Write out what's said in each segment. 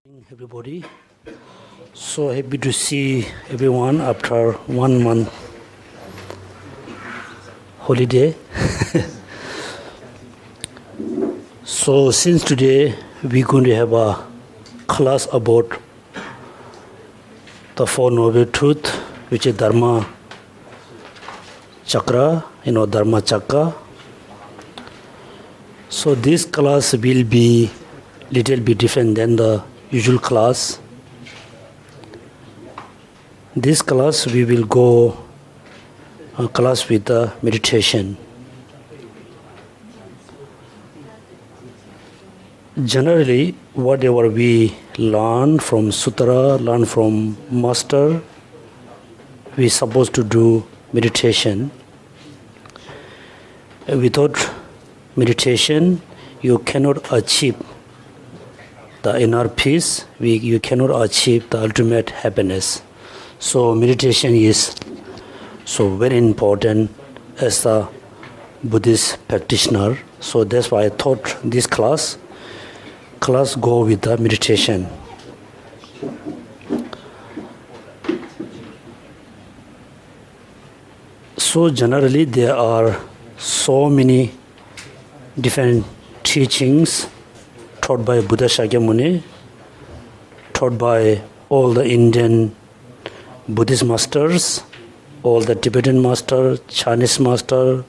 Everybody, so happy to see everyone after 1 month holiday. So since today we're going to have a class about the Four Noble Truths, which is Dharma Chakra, Dharma Chakra. So this class will be little bit different than the usual class. This class we will go a class with the meditation. Generally, whatever we learn from sutra, learn from master, we supposed to do meditation. Without meditation, you cannot achieve the inner peace, you cannot achieve the ultimate happiness. So meditation is so very important as a Buddhist practitioner. So that's why I thought this class go with the meditation. So generally there are so many different teachings taught by Buddha Shakyamuni, taught by all the Indian Buddhist masters, all the Tibetan master, Chinese master,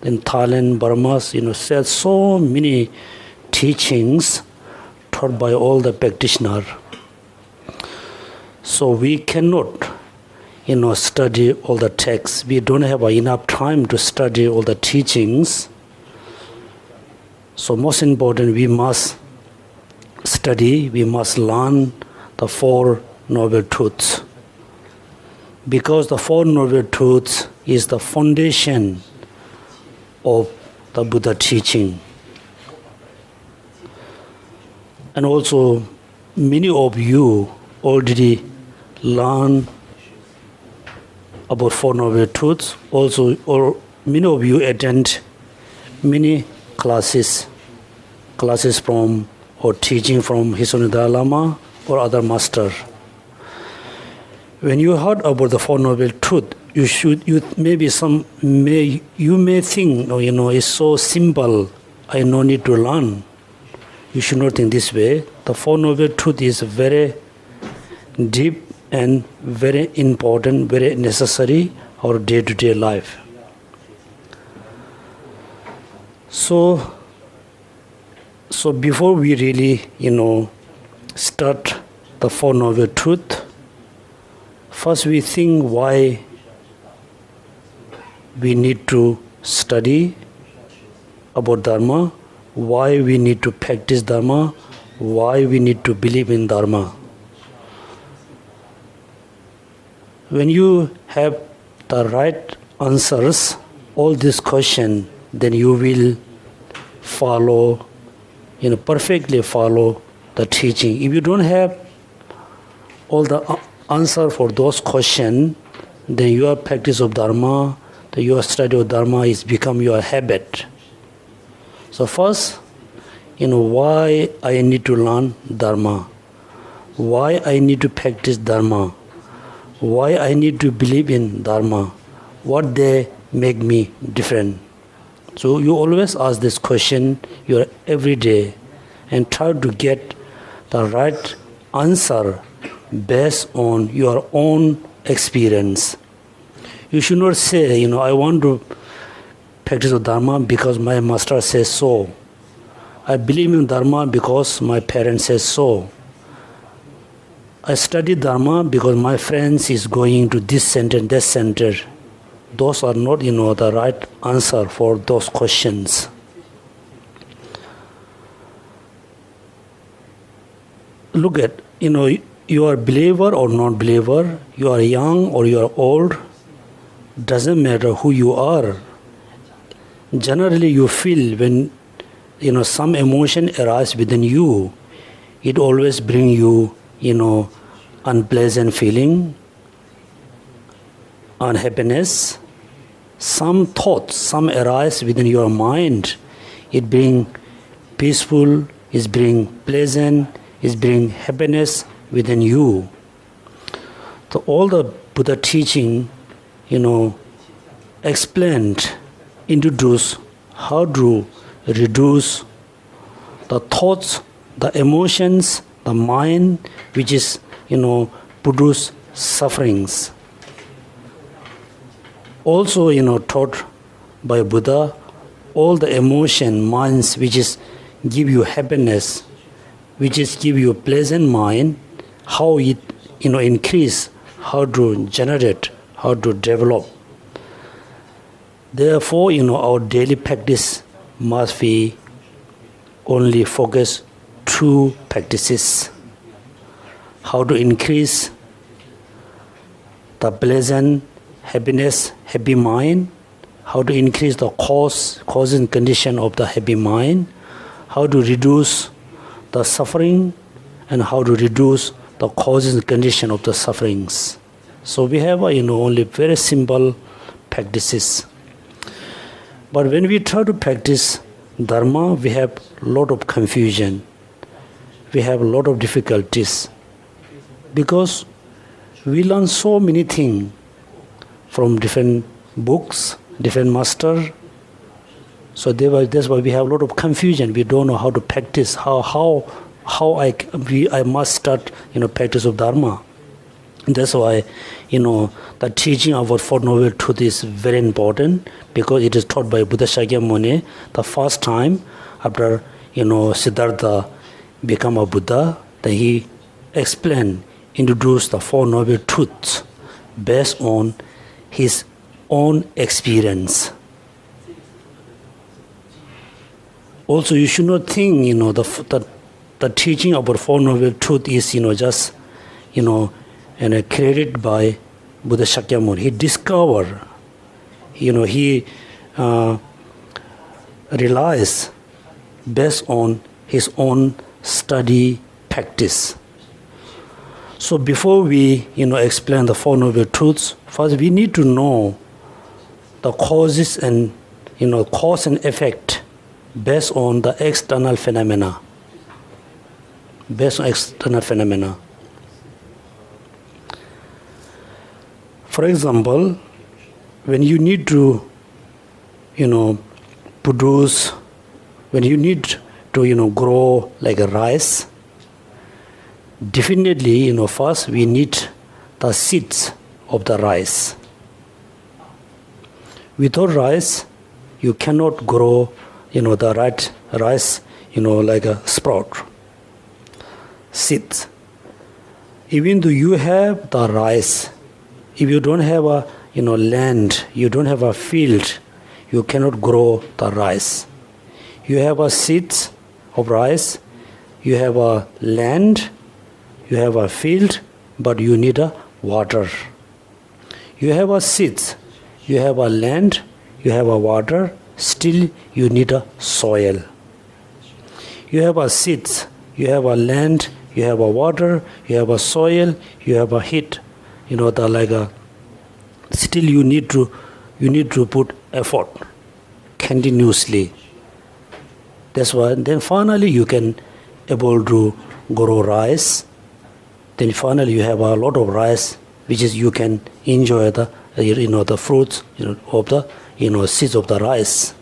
in Thailand, Burma, said so many teachings taught by all the practitioners. So we cannot, study all the texts. We don't have enough time to study all the teachings. So most important, we must study, we must learn the Four Noble Truths. Because the Four Noble Truths is the foundation of the Buddha teaching. And also, many of you already learn about Four Noble Truths. Also, or many of you attend many classes from or teaching from His Holiness Dalai Lama or other master. When you heard about the Four Noble Truths, you may think, it's so simple, I no need to learn. You should not think this way. The Four Noble Truths is very deep and very important, very necessary our day-to-day life. So before we really, start the Four Noble Truths, first we think why we need to study about Dharma, why we need to practice Dharma, why we need to believe in Dharma. When you have the right answers, all these questions, then you will follow, perfectly follow the teaching. If you don't have all the answer for those questions, then your practice of Dharma, your study of Dharma is become your habit. So first, why I need to learn Dharma, why I need to practice Dharma, why I need to believe in Dharma, what they make me different. So you always ask this question every day and try to get the right answer based on your own experience. You should not say, I want to practice Dharma because my master says so. I believe in Dharma because my parents say so. I study Dharma because my friends is going to this center, that center. Those are not, the right answer for those questions. Look at, you are believer or non-believer, you are young or you are old, doesn't matter who you are. Generally, you feel when, some emotion arises within you, it always brings you, unpleasant feeling, unhappiness. Some thoughts, some arise within your mind. It brings peaceful, it brings pleasant, is bring happiness within you. So all the Buddha teaching, explained, introduce how to reduce the thoughts, the emotions, the mind, which is, produce sufferings. Also, taught by Buddha, all the emotion, minds, which is give you happiness, which is give you a pleasant mind, how it, increase, how to generate, how to develop. Therefore, our daily practice must be only focus two practices. How to increase the pleasant happiness, happy mind, how to increase the cause and condition of the happy mind, how to reduce the suffering, and how to reduce the causes and condition of the sufferings. So we have only very simple practices. But when we try to practice Dharma, we have a lot of confusion. We have a lot of difficulties. Because we learn so many things from different books, different masters. So that's why we have a lot of confusion. We don't know how to practice, how I must start, practice of Dharma. That's why, the teaching of our Four Noble Truth is very important, because it is taught by Buddha Shakyamuni the first time after, Siddhartha become a Buddha. Then he explained, introduced the Four Noble Truths based on his own experience. Also, you should not think, the teaching about Four Noble Truths is, just, created by Buddha Shakyamuni. He discovered, he realized based on his own study practice. So before we, explain the Four Noble Truths, first we need to know the causes and, cause and effect based on the external phenomena. Based on external phenomena. For example, when you need to, produce, when you need to, grow like a rice, definitely, first we need the seeds of the rice. Without rice, you cannot grow, the right rice, like a sprout. Seeds. Even though you have the rice, if you don't have a, land, you don't have a field, you cannot grow the rice. You have a seeds of rice, you have a land, you have a field, but you need a water. You have a seeds, you have a land, you have a water, still you need a soil. You have a seeds, you have a land, you have a water, you have a soil, you have a heat, still you need to put effort continuously. That's why then finally you can able to grow rice. Then finally you have a lot of rice, which is you can enjoy the the fruits of the seeds of the rice.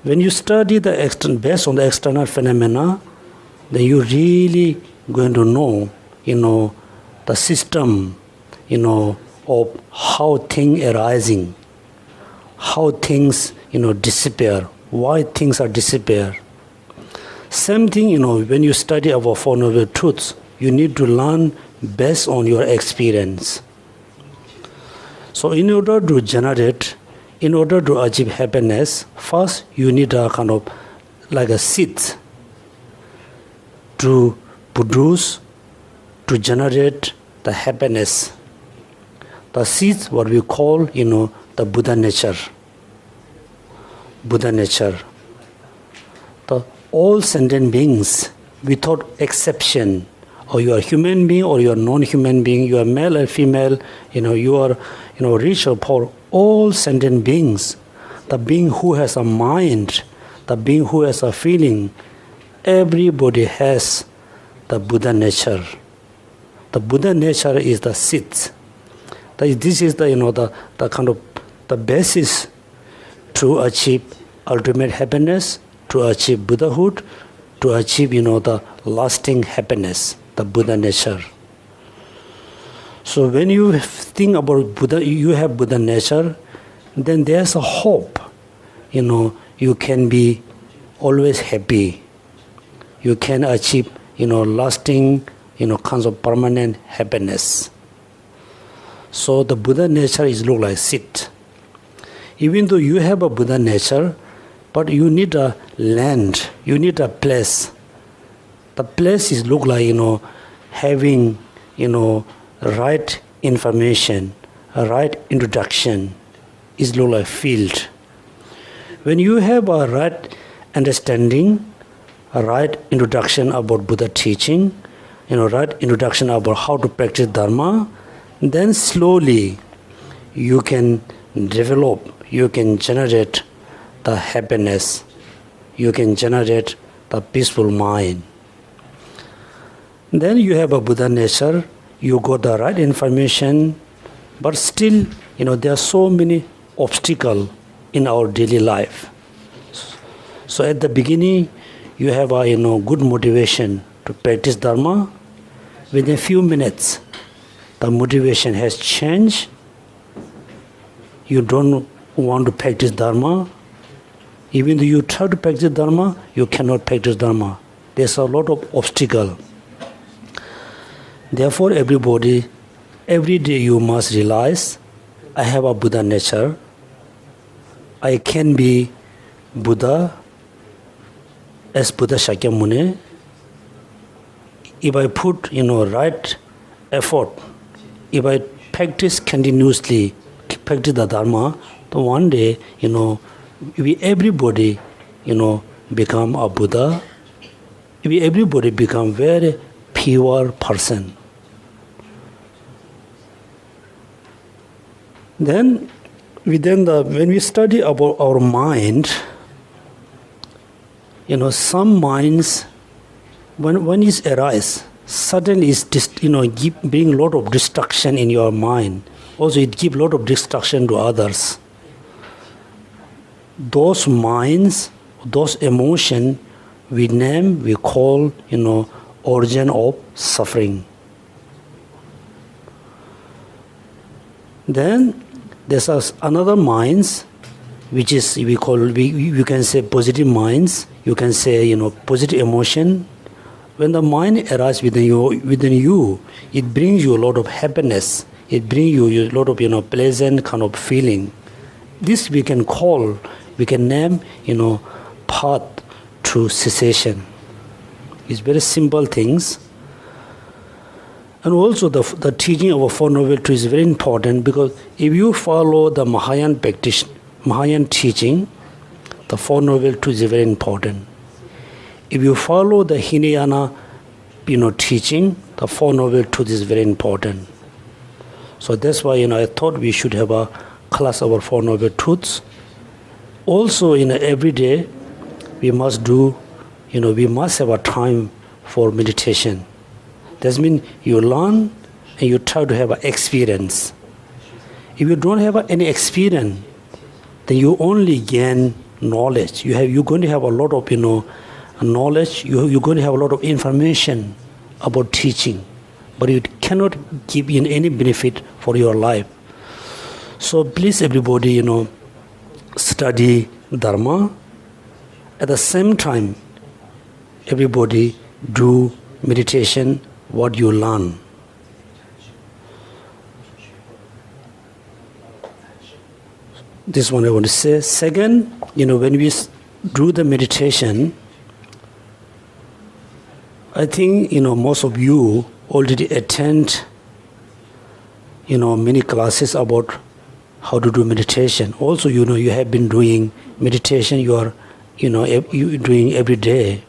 When you study the based on the external phenomena, then you really going to know the system of how things arising, how things disappear, why things are disappear. Same thing, when you study our Four Noble Truths, you need to learn based on your experience. So in order to generate, in order to achieve happiness, first you need a kind of like a seed to produce, to generate the happiness. The seeds, what we call, the Buddha nature. Buddha nature. All sentient beings, without exception, or you are human being or you are non-human being, you are male or female, you are rich or poor, all sentient beings, the being who has a mind, the being who has a feeling, everybody has the Buddha nature. The Buddha nature is the sit. This is the kind of the basis to achieve ultimate happiness, to achieve Buddhahood, to achieve the lasting happiness, the Buddha nature. So when you think about Buddha, you have Buddha nature, then there's a hope. You can be always happy. You can achieve lasting kinds of permanent happiness. So the Buddha nature is look like sit. Even though you have a Buddha nature, but you need a land, you need a place. The place is look like having right information, a right introduction is look like field. When you have a right understanding, a right introduction about Buddha teaching, right introduction about how to practice Dharma, then slowly you can develop, you can generate the happiness, you can generate the peaceful mind. Then you have a Buddha nature, you got the right information, but still, there are so many obstacles in our daily life. So at the beginning, you have a good motivation to practice Dharma. Within a few minutes, the motivation has changed. You don't want to practice Dharma. Even though you try to practice Dharma, you cannot practice Dharma. There's a lot of obstacle. Therefore, everybody, every day you must realize, I have a Buddha nature. I can be Buddha as Buddha Shakyamuni. If I put, right effort, if I practice continuously, practice the Dharma, then one day, everybody, become a Buddha. Everybody become very pure person. Then, when we study about our mind, some minds, when it arises, suddenly it's bring a lot of destruction in your mind. Also, it gives a lot of destruction to others. Those minds, those emotions, we call, origin of suffering. Then there's another minds, which is we can say positive minds. You can say positive emotion. When the mind arises within you, it brings you a lot of happiness. It brings you a lot of pleasant kind of feeling. This we can name path to cessation. It's very simple things. And also the teaching of a Four Noble Truths is very important, because if you follow the Mahayana teaching, the Four Noble Truths is very important. If you follow the Hinayana teaching, the Four Noble Truths is very important. So that's why I thought we should have a class of our Four Noble Truths. Also every day we must we must have a time for meditation. That means you learn and you try to have an experience. If you don't have any experience, then you only gain knowledge. You're going to have a lot of knowledge. You're going to have a lot of information about teaching, but it cannot give you any benefit for your life. So please, everybody, study Dharma. At the same time, everybody do meditation, what you learn. This one I want to say. Second, when we do the meditation, I think, most of you already attend, many classes about how to do meditation. Also, you have been doing meditation, you doing every day.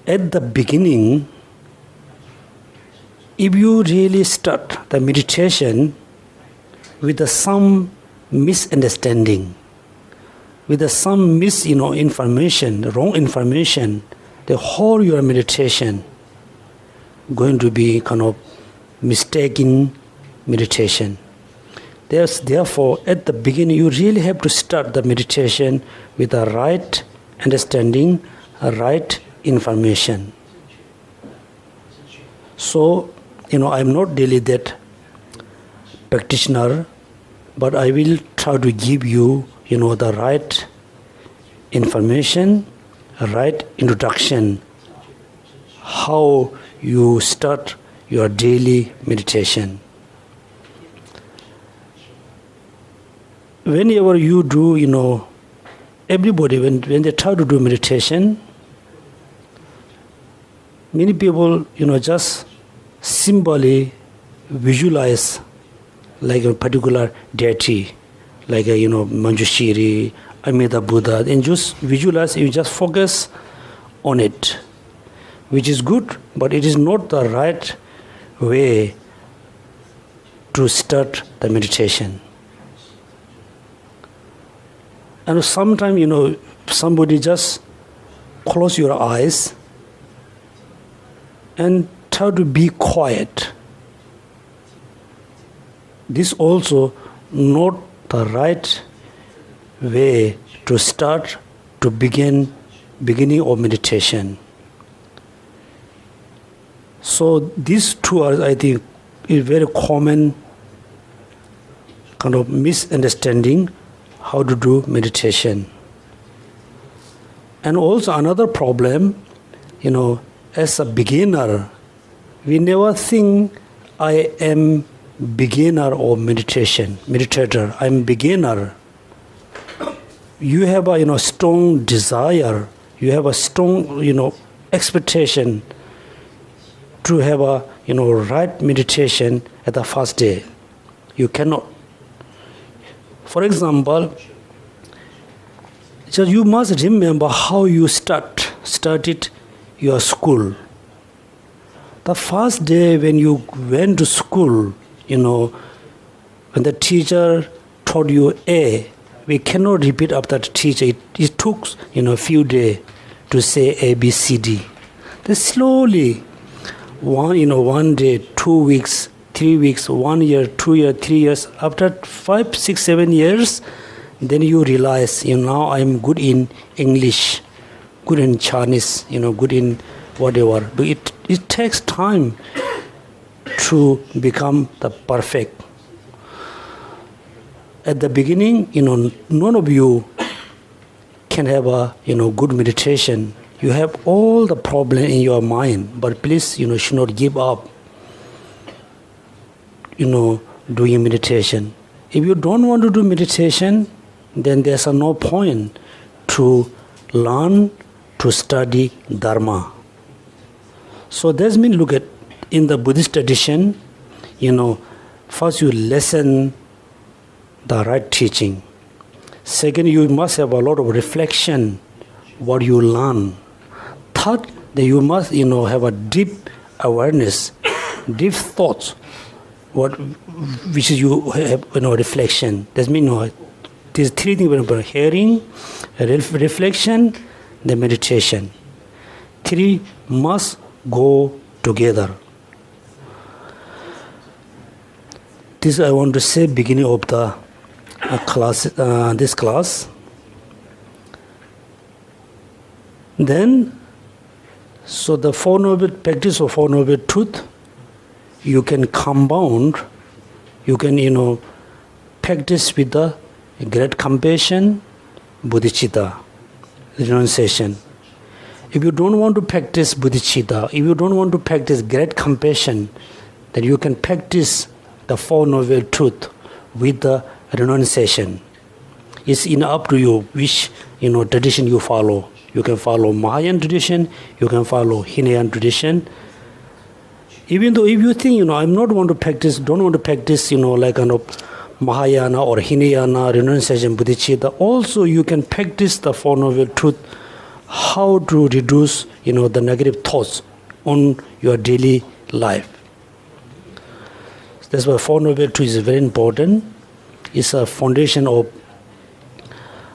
At the beginning, if you really start the meditation with some misunderstanding, with some information, wrong information, the whole your meditation going to be kind of mistaken meditation. Therefore, at the beginning, you really have to start the meditation with the right understanding, right information. So, I'm not really that practitioner, but I will try to give you, the right information, right introduction, how you start your daily meditation. Whenever you do, everybody, when they try to do meditation, many people, just simply visualize like a particular deity, like Manjushri, Amida Buddha, and just visualize, you just focus on it, which is good, but it is not the right way to start the meditation. And sometimes, somebody just close your eyes and try to be quiet. This also not the right way to start to beginning of meditation. So these two are, I think, is very common kind of misunderstanding how to do meditation. And also another problem, as a beginner, we never think I am beginner of meditator. I'm beginner. You have a strong desire. You have a strong expectation to have a right meditation at the first day. You cannot. For example, so you must remember how you started your school. The first day when you went to school, when the teacher taught you A, we cannot repeat after the teacher. It took a few days to say A, B, C, D. Then slowly, one day, 2 weeks, 3 weeks, 1 year, 2 years, 3 years. After 5, 6, 7 years, then you realize, now I'm good in English, good in Chinese, good in whatever. But it takes time to become the perfect. At the beginning, none of you can have a good meditation. You have all the problem in your mind, but please, should not give up. Doing meditation. If you don't want to do meditation, then there's no point to learn to study Dharma. So that's mean, look at in the Buddhist tradition, first you listen the right teaching. Second, you must have a lot of reflection, what you learn. Third, that you must, have a deep awareness, deep thoughts, which is you have, reflection. That means, these three things: hearing, reflection, the meditation. Three must go together. This I want to say beginning of the class. This class. Then, so the practice of Four Noble Truth, you can compound. You can practice with the great compassion, bodhicitta, renunciation. If you don't want to practice bodhicitta, if you don't want to practice great compassion, then you can practice the Four Noble Truth with the renunciation. It's up to you which tradition you follow. You can follow Mahayan tradition, you can follow Hinayan tradition. Even though if you think, don't want to practice like Mahayana or Hinayana, renunciation, bodhicitta, also you can practice the Four Noble Truth, how to reduce, the negative thoughts on your daily life. That's why Four Noble Truth is very important. It's a foundation of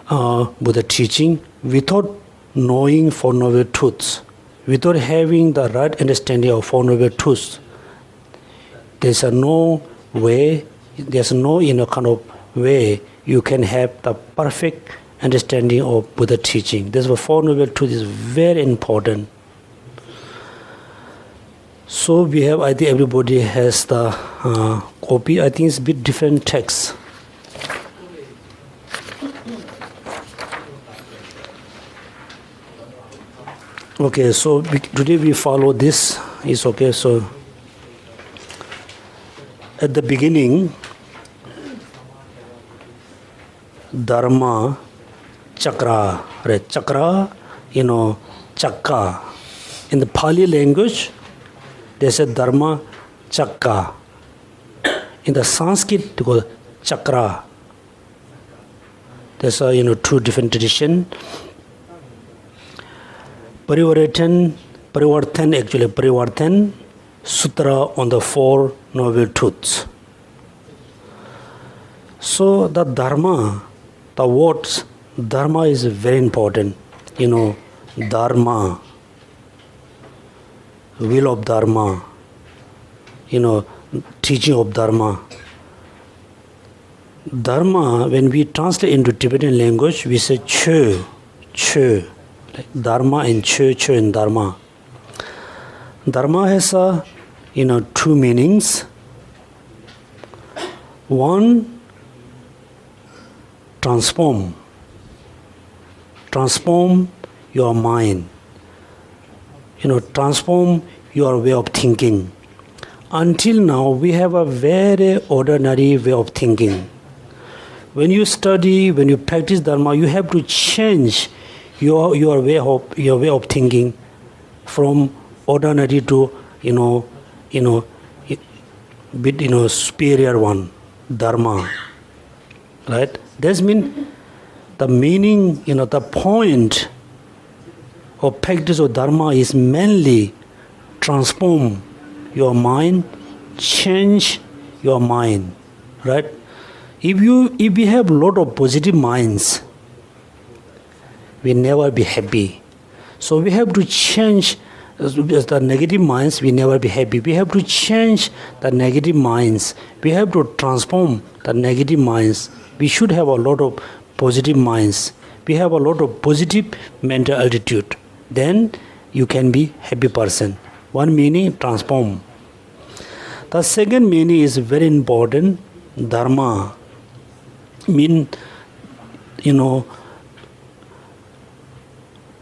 Buddha teaching without knowing Four Noble Truths, without having the right understanding of Four Noble Truths. There's no way, there's no kind of way you can have the perfect understanding of Buddha teaching. That's why Four Noble Truths is very important. So we have, I think everybody has the copy. I think it's a bit different text. Okay, so today we follow this. It's okay. So at the beginning, Dharma, Chakra, right? Chakra, Chakka. In the Pali language, they say Dharma, Chakka. In the Sanskrit, they call Chakra. There's two different traditions. Parivartan Sutra on the Four Noble Truths. So the Dharma, the words Dharma is very important. Dharma, will of Dharma, teaching of Dharma. Dharma, when we translate into Tibetan language, we say Che. Like Dharma and Che and Dharma. Dharma has two meanings. One, transform your mind. Transform your way of thinking. Until now, we have a very ordinary way of thinking. When you study, when you practice Dharma, you have to change your way of thinking from ordinary to bit superior one, Dharma. Right? That means the meaning, the point of practice of Dharma is mainly transform your mind, change your mind. Right? If we have a lot of positive minds, we never be happy. So we have to change the negative minds, we never be happy. We have to change the negative minds. We have to transform the negative minds. We should have a lot of positive minds. We have a lot of positive mental attitude. Then you can be happy person. One meaning, transform. The second meaning is very important. Dharma mean,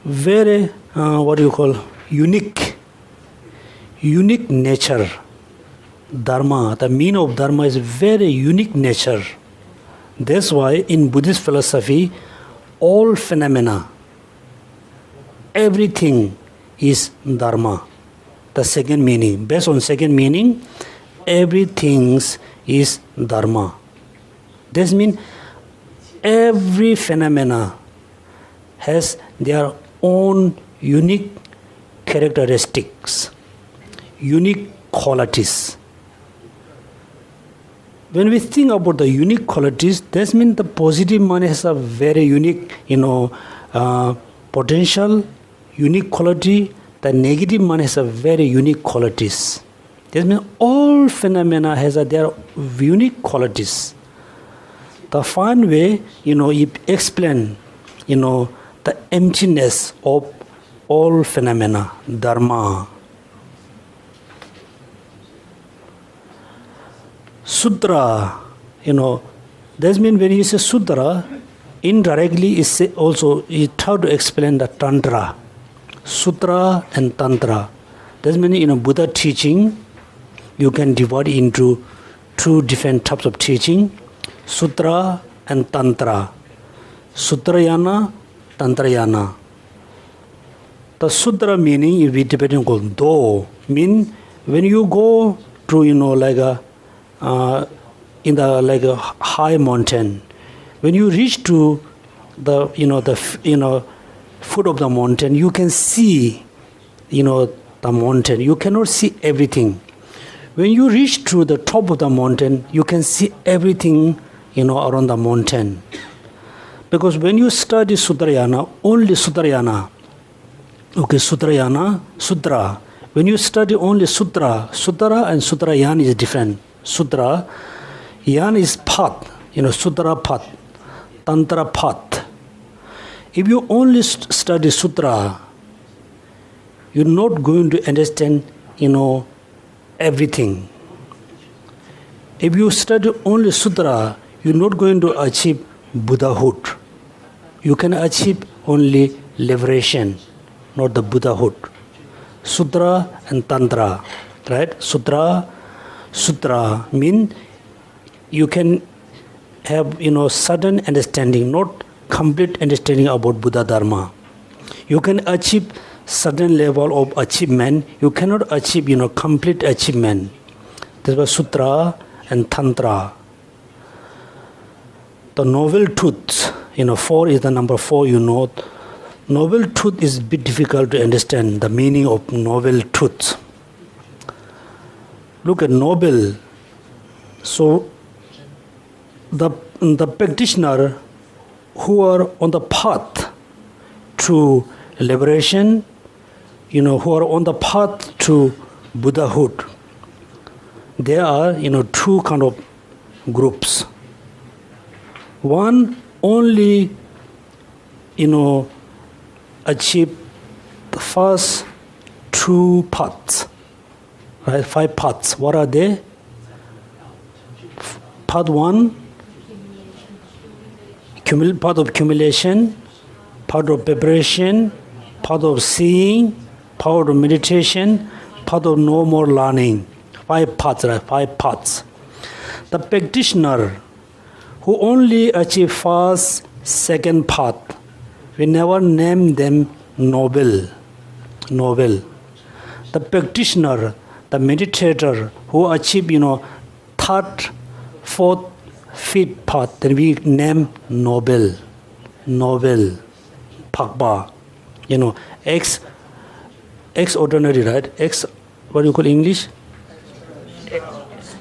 very unique nature. Dharma, the meaning of Dharma is very unique nature. That's why in Buddhist philosophy, all phenomena, everything is Dharma. The second meaning, based on second meaning, everything is Dharma. This means every phenomena has their own unique characteristics, unique qualities. When we think about the unique qualities, that means the positive mind has a very unique, potential, unique quality. The negative mind has a very unique qualities. That means all phenomena has their unique qualities. The fine way, it explain, the emptiness of all phenomena, Dharma. Sutra, that means when you say Sutra, indirectly it try to explain the Tantra. Sutra and Tantra. That means Buddha teaching, you can divide into two different types of teaching, Sutra and Tantra. Sutrayana, Tantrayana. The Sutra meaning we Tibetan call Do. Mean when you go to in the a high mountain, when you reach to the foot of the mountain, you can see the mountain. You cannot see everything. When you reach to the top of the mountain, you can see everything around the mountain. Because when you study Sutrayana, only Sutrayana, okay, Sutrayana, Sutra. When you study only Sutra and Sutrayana is different. Sutra, Yan is path, Sutra path, Tantra path. If you only study Sutra, you're not going to understand, everything. If you study only Sutra, you're not going to achieve Buddhahood. You can achieve only liberation, not the Buddhahood. Sutra and Tantra, right? Sutra mean you can have, sudden understanding, not complete understanding about Buddha Dharma. You can achieve certain level of achievement. You cannot achieve, complete achievement. This was Sutra and Tantra. The noble truth, 4 is the number 4, Noble truth is a bit difficult to understand, the meaning of noble truth. Look at noble. So, the practitioner who are on the path to liberation, who are on the path to Buddhahood, there are, two kind of groups. One only, achieve the first 2 paths, right? 5 paths. What are they? Path 1, path of accumulation, path of preparation, path of seeing, path of meditation, path of no more learning. 5 paths, right? 5 paths. The practitioner who only achieve first, second path, we never name them noble. The practitioner, the meditator who achieve, third, fourth, fifth path, then we name noble, Phagpa. Extraordinary, right? What do you call English?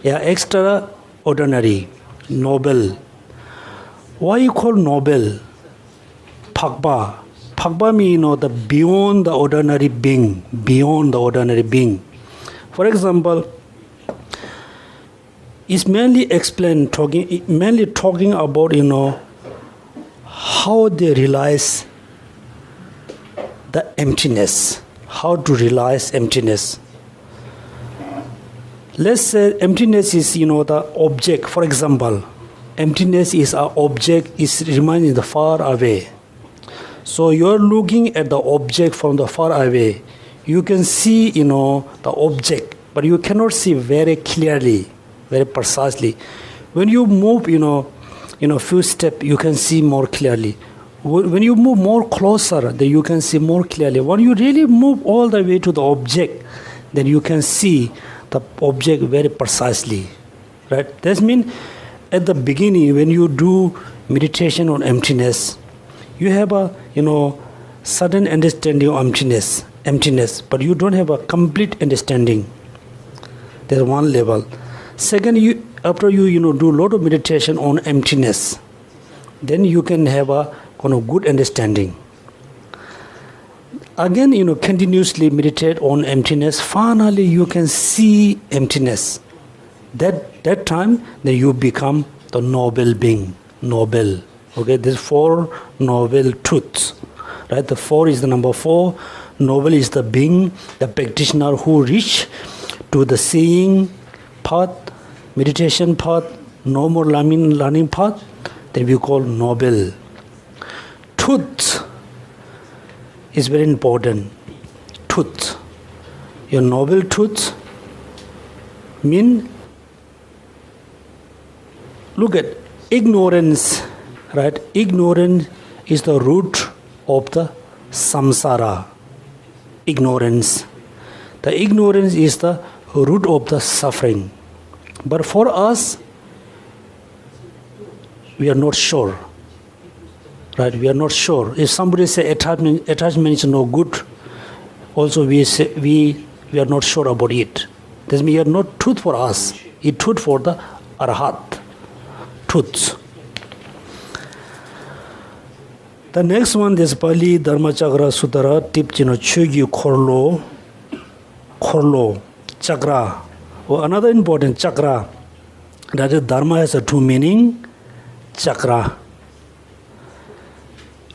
Yeah, extraordinary, noble. Why you call noble? Phagpa means, the beyond the ordinary being. For example, it's mainly talking about, how they realize the emptiness. How to realize emptiness. Let's say emptiness is, the object. For example, emptiness is an object, is remaining far away. So you're looking at the object from the far away. You can see, the object, but you cannot see very clearly, very precisely. When you move, few steps, you can see more clearly. When you move more closer, then you can see more clearly. When you really move all the way to the object, then you can see the object very precisely, right? That means at the beginning, when you do meditation on emptiness, you have a, sudden understanding of emptiness, but you don't have a complete understanding. There's one level. Second, after you do a lot of meditation on emptiness, then you can have a kind of good understanding. Again, continuously meditate on emptiness. Finally, you can see emptiness. That time, then you become the noble being. Noble. Okay, there's 4 noble truths. Right? The 4 is the number 4. Noble is the being, the practitioner who reach to the seeing path, meditation path, no more learning path. Then we call noble. Truth is very important. Truth. Your noble truth mean, look at ignorance, right? Ignorance is the root of the samsara. Ignorance. The ignorance is the root of the suffering. But for us, we are not sure. Right? We are not sure. If somebody say attachment is no good, also we say we are not sure about it. This means not truth for us. It's truth for the Arhat. Truths. The next one is Pali Dharma Chakra Sutara tip Chugyu Korlo Chakra. Or another important chakra, that is Dharma has a two meaning, chakra.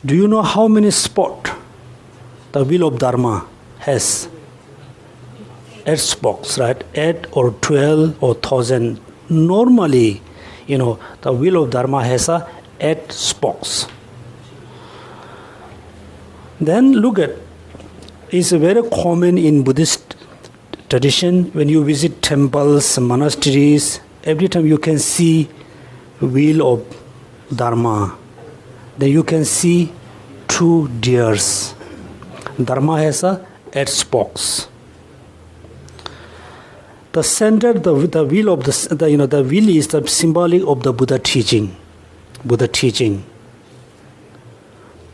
Do you know how many spots the wheel of Dharma has? 8 spokes, right? 8 or 12 or 1,000. Normally, the wheel of Dharma has 8 spokes. Then look at, it's very common in Buddhist tradition, when you visit temples, monasteries, every time you can see wheel of Dharma. Then you can see 2 deers. Dharma has 8 spokes. The center, the wheel of the wheel is the symbolic of the Buddha teaching.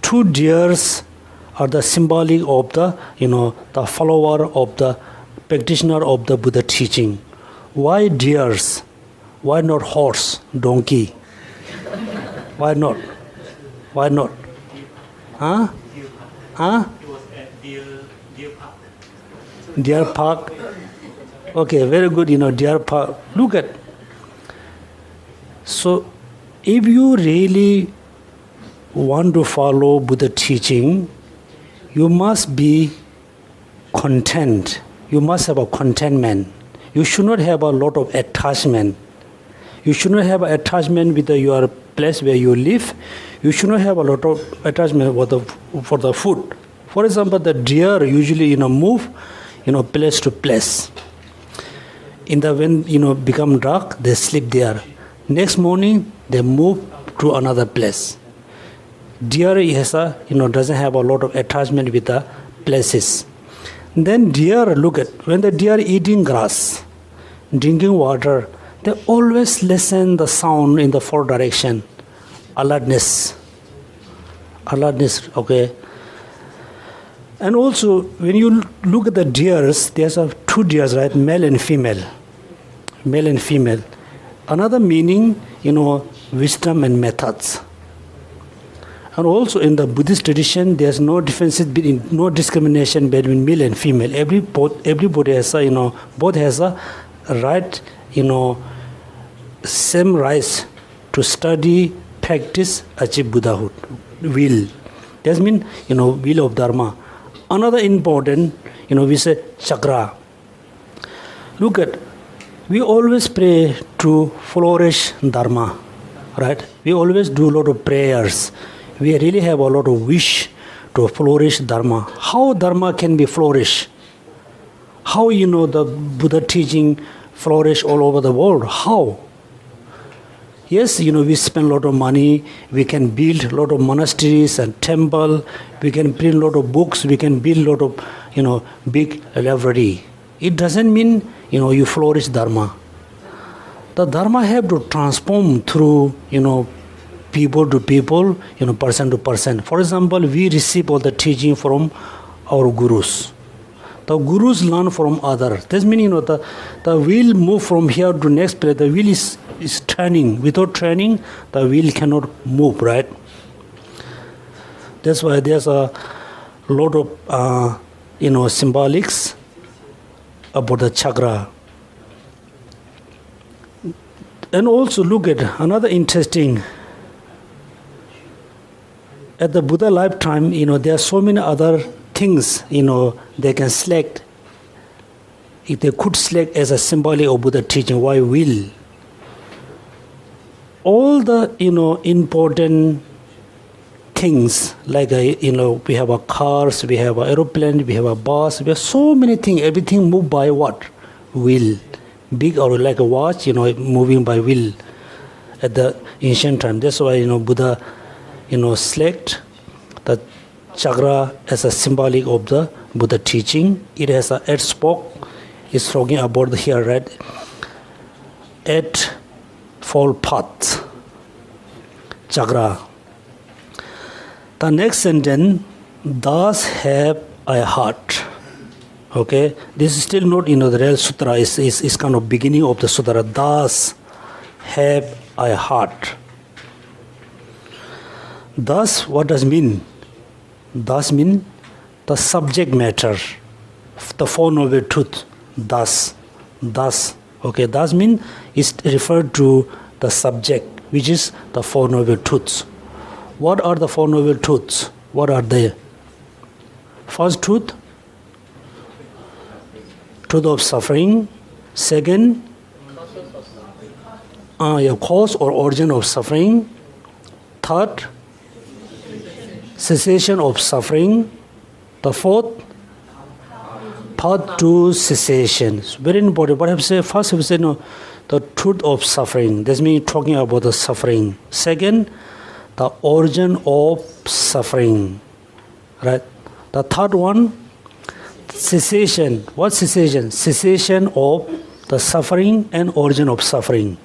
2 deers are the symbolic of the follower of the practitioner of the Buddha teaching. Why deers? Why not horse, donkey? Why not? Huh? It was at Deer Park. Deer Park. Okay, very good, Deer Park. Look at. So, if you really want to follow Buddha teaching, you must be content. You must have a contentment. You should not have a lot of attachment. You should not have attachment with your place where you live. You should not have a lot of attachment for the food. For example, the deer usually move place to place. When become dark, they sleep there. Next morning, they move to another place. Deer doesn't have a lot of attachment with the places. Then deer, look at, when the deer eating grass, drinking water, they always listen the sound in the 4 direction. Alertness, okay. And also, when you look at the deers, there's 2 deers, right? Male and female. Another meaning, wisdom and methods. And also in the Buddhist tradition, there's no discrimination between male and female. Everybody has both has a right, same rights to study, practice, achieve Buddhahood. Will. That means, will of Dharma. Another important, we say chakra. Look at, we always pray to flourish Dharma, right? We always do a lot of prayers. We really have a lot of wish to flourish Dharma. How Dharma can be flourished? How the Buddha teaching flourish all over the world? How? Yes, we spend a lot of money. We can build a lot of monasteries and temple. We can print a lot of books. We can build a lot of, big library. It doesn't mean, you flourish Dharma. The Dharma have to transform through, people to people, person to person. For example, we receive all the teaching from our gurus. The gurus learn from others. That means, the wheel move from here to next place. The wheel is turning. Without training, the wheel cannot move, right? That's why there's a lot of, symbolics about the chakra. And also look at another interesting. At the Buddha lifetime, there are so many other things, they can select. If they could select as a symbolic of Buddha teaching, why will? All the, important things, like, we have a cars, we have an aeroplane, we have a bus, we have so many things. Everything moved by what? Will. Big or like a watch, moving by will at the ancient time. That's why, Buddha, select the chakra as a symbolic of the Buddha teaching. It has a 8 spoke. It's talking about here, right? 8 fold paths. Chakra. The next sentence, thus have a heart. Okay, this is still not, the real sutra. Is kind of beginning of the sutra. Thus have a heart. Thus, what does mean? Thus mean the subject matter, the Four Noble Truths. Thus. Okay, thus mean is referred to the subject, which is the Four Noble Truths. What are the Four Noble Truths? What are they? First truth, truth of suffering. Second, cause or origin of suffering. Third, cessation of suffering. The fourth, path to cessation. It's very important. What I have said, first I have said, the truth of suffering. That's me talking about the suffering. Second, the origin of suffering. Right? The third one, cessation. What cessation? Cessation of the suffering and origin of suffering.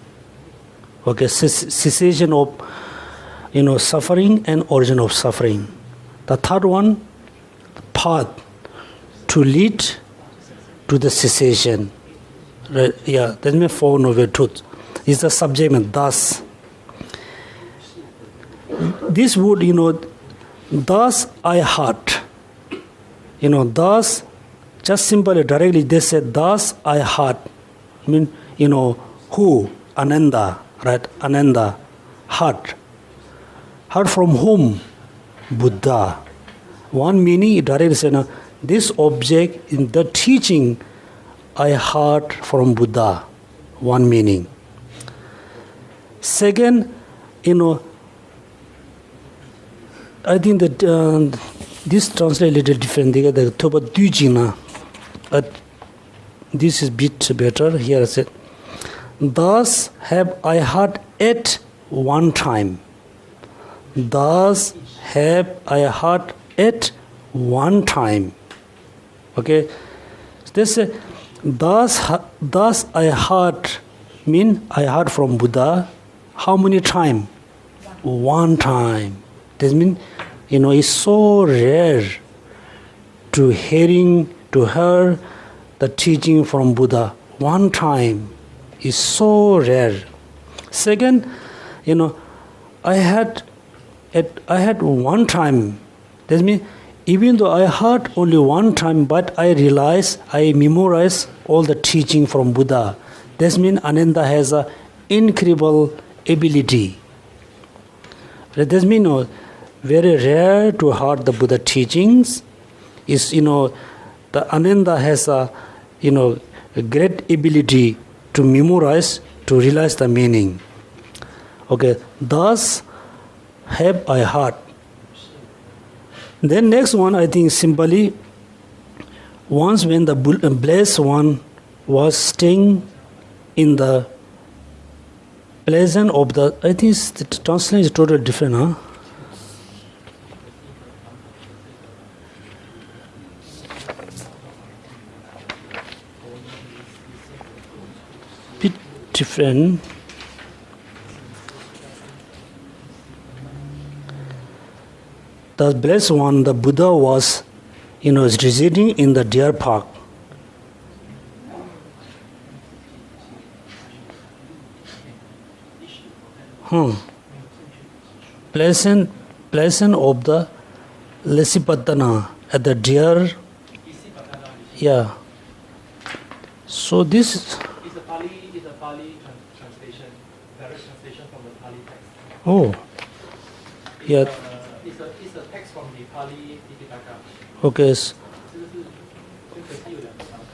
Okay, cessation of suffering and origin of suffering. The third one, path to lead to the cessation. Right? Yeah, that's my Four Noble Truths. Is the subject matter. Thus. This would, thus I heard. Thus, just simply directly they said, thus I heard. I mean, who? Ananda, right? Ananda, heard. Heard from whom? Buddha. One meaning, directly said, this object in the teaching I heard from Buddha. One meaning. Second, I think that this translates a little differently. This is a bit better. Here I said, thus have I heard at one time. Thus have I heard at one time. Okay? This thus I heard mean I heard from Buddha. How many times? One time. This means, it's so rare to hear the teaching from Buddha. One time is so rare. Second, I had one time. That means even though I heard only one time, but I realized, I memorized all the teaching from Buddha. That means Ananda has an incredible ability. That means very rare to hear the Buddha teachings. Is the Ananda has a great ability to memorize, to realize the meaning. Okay, thus have I heard. Then next one, I think simply, once when the blessed one was staying in the pleasant of the, I think the translation is totally different, huh? Bit different. The blessed one, the Buddha was, is residing in the deer park. Pleasant of the Lesipatana at the deer. Yeah. So this It's a Pali translation, direct translation from the Pali text. Oh. Yeah. It's a text from the Pali Tipitaka. Okay.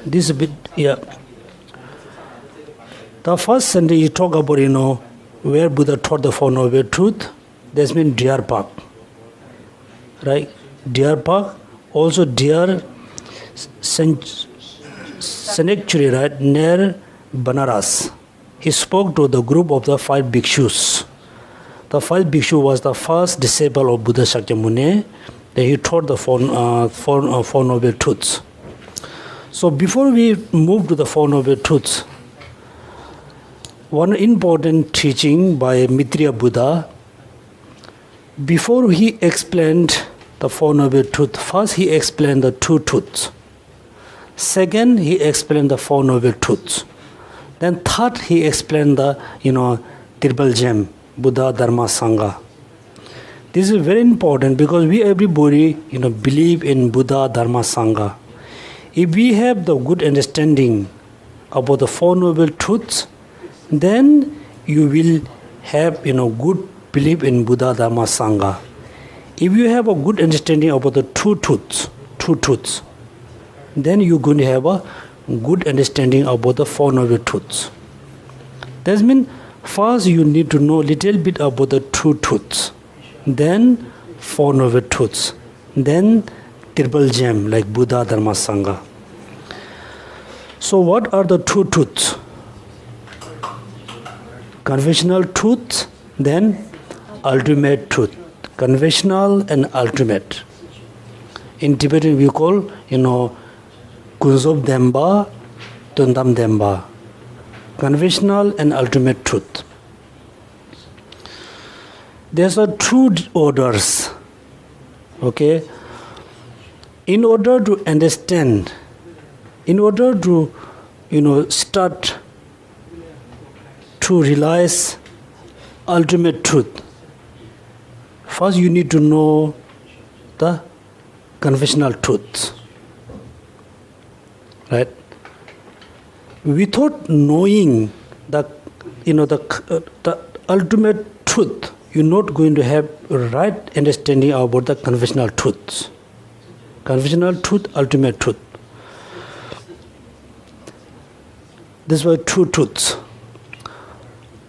This is a bit, yeah. The first sentence you talk about, where Buddha taught the Four Noble Truths, that means deer park. Right? Deer park, also deer sanctuary, right, near Banaras. He spoke to the group of the 5 bhikshus. The 5 bhikshu was the first disciple of Buddha Shakyamuni. Then he taught the Four Noble Truths. So before we move to the Four Noble Truths, one important teaching by Maitreya Buddha, before he explained the Four Noble Truths, first he explained the two truths. Second, he explained the Four Noble Truths. Then third, he explained the, Triple Gem, Buddha, Dharma, Sangha. This is very important because we everybody, believe in Buddha, Dharma, Sangha. If we have the good understanding about the Four Noble Truths, then you will have, good belief in Buddha, Dharma, Sangha. If you have a good understanding about the true truths, then you're going to have a good understanding about the Four Noble Truths. That means first you need to know a little bit about the true truths, then Four Noble Truths, then Triple Gem like Buddha, Dharma, Sangha. So what are the true truths? Conventional truth, then ultimate truth. Conventional and ultimate. In Tibetan we call, Kunzob Demba, Tundam Demba. Conventional and ultimate truth. There's a two orders. Okay? In order to understand, in order to, start to realize ultimate truth, first you need to know the conventional truth. Right? Without knowing the ultimate truth, you're not going to have right understanding about the conventional truths. Conventional truth, ultimate truth. These were true truths.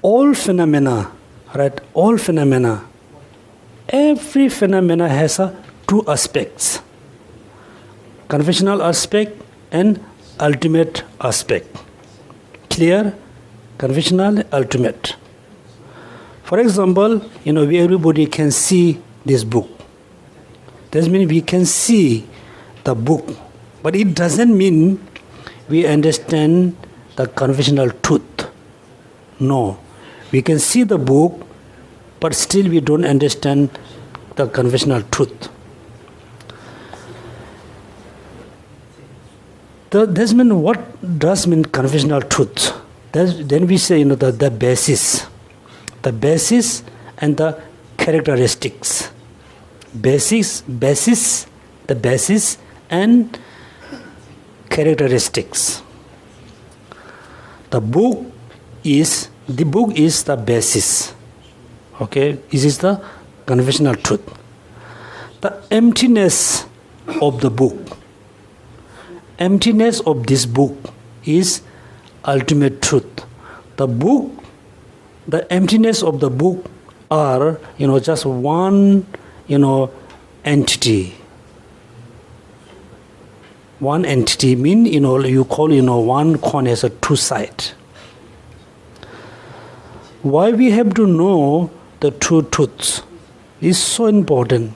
All phenomena, right? All phenomena, every phenomena has two aspects. Conventional aspect and ultimate aspect. Clear? Conventional, ultimate. For example, we everybody can see this book. That means we can see the book, but it doesn't mean we understand the conventional truth. No, we can see the book, but still we don't understand the conventional truth. This means what does mean conventional truth? Then we say the basis and the characteristics. Basis, the basis and characteristics. The book is the basis. Okay, this is the conventional truth. The emptiness of the book, emptiness of this book is ultimate truth. The emptiness of the book are, just one, entity. One entity mean, you call, one coin has a two sides. Why we have to know the true truths is so important.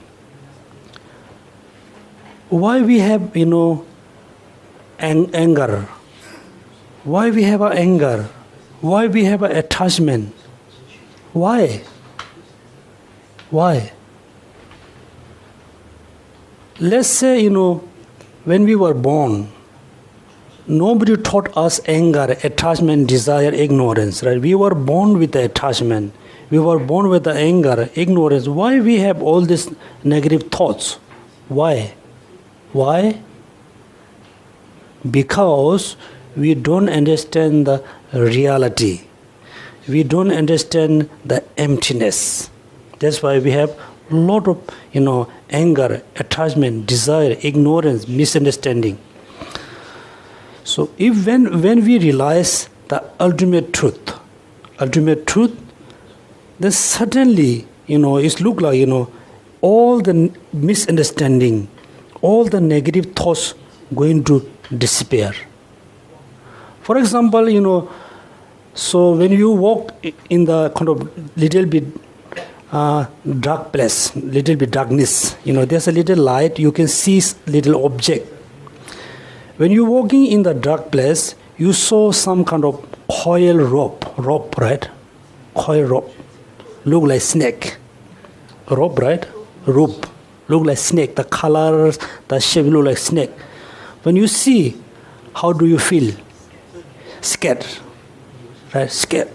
Why we have, anger? Why we have anger? Why we have attachment? Why? Let's say, when we were born, nobody taught us anger, attachment, desire, ignorance, right? We were born with the attachment. We were born with the anger, ignorance. Why we have all these negative thoughts? Why? Because we don't understand the reality. We don't understand the emptiness. That's why we have a lot of, anger, attachment, desire, ignorance, misunderstanding. So if when we realize the ultimate truth, then suddenly, it look like, all the misunderstanding, all the negative thoughts going to disappear. For example, so when you walk in the kind of little bit dark place, little bit darkness, there's a little light, you can see little object. When you're walking in the dark place, you saw some kind of coil rope, right? Coil rope, look like snake. Rope, right? Rope, look like snake. The colors, the shape look like snake. When you see, how do you feel? Scared, right? Scared.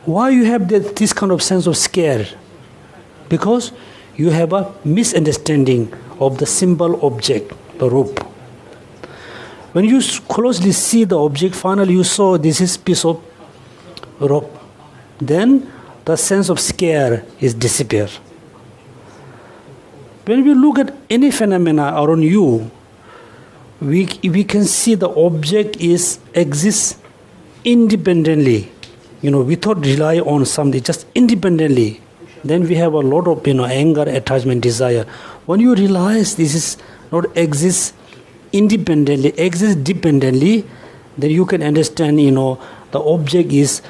Why you have this kind of sense of scare? Because you have a misunderstanding of the symbol object, the rope. When you closely see the object, finally you saw this is piece of rope. Then the sense of scare is disappear. When we look at any phenomena around you, we can see the object exists independently, without rely on something, just independently. Then we have a lot of anger, attachment, desire. When you realize this is not exists independently, exists dependently, then you can understand the object is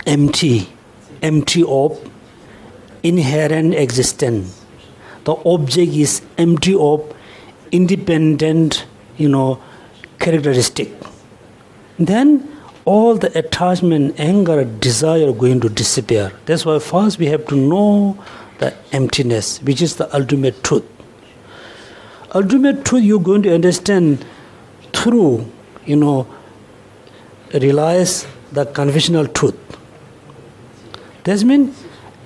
empty of inherent existence. The object is empty of independent characteristic. Then all the attachment, anger, desire are going to disappear. That's why first we have to know the emptiness, which is the ultimate truth. Ultimate truth you're going to understand through, realize the conventional truth. That means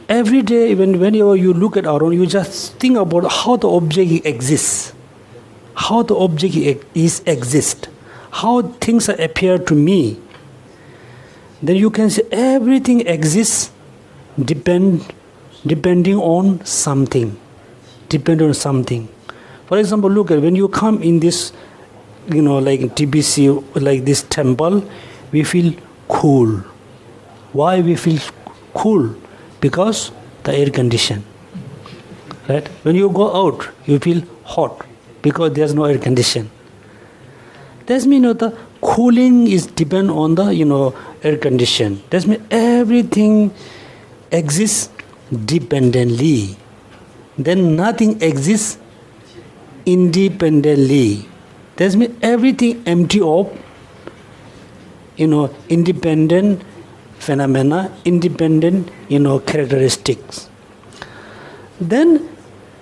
every day, whenever you look at around, you just think about how the object exists, how the object exists, how things appear to me. Then you can see everything exists depending on something. For example, look at when you come in this, like TBC, like this temple, we feel cool. Why we feel cool? Because the air condition. Right? When you go out, you feel hot because there's no air condition. That means the cooling is depend on the air condition. That means everything exists dependently. Then nothing exists independently. That means everything empty of independent phenomena, independent characteristics. Then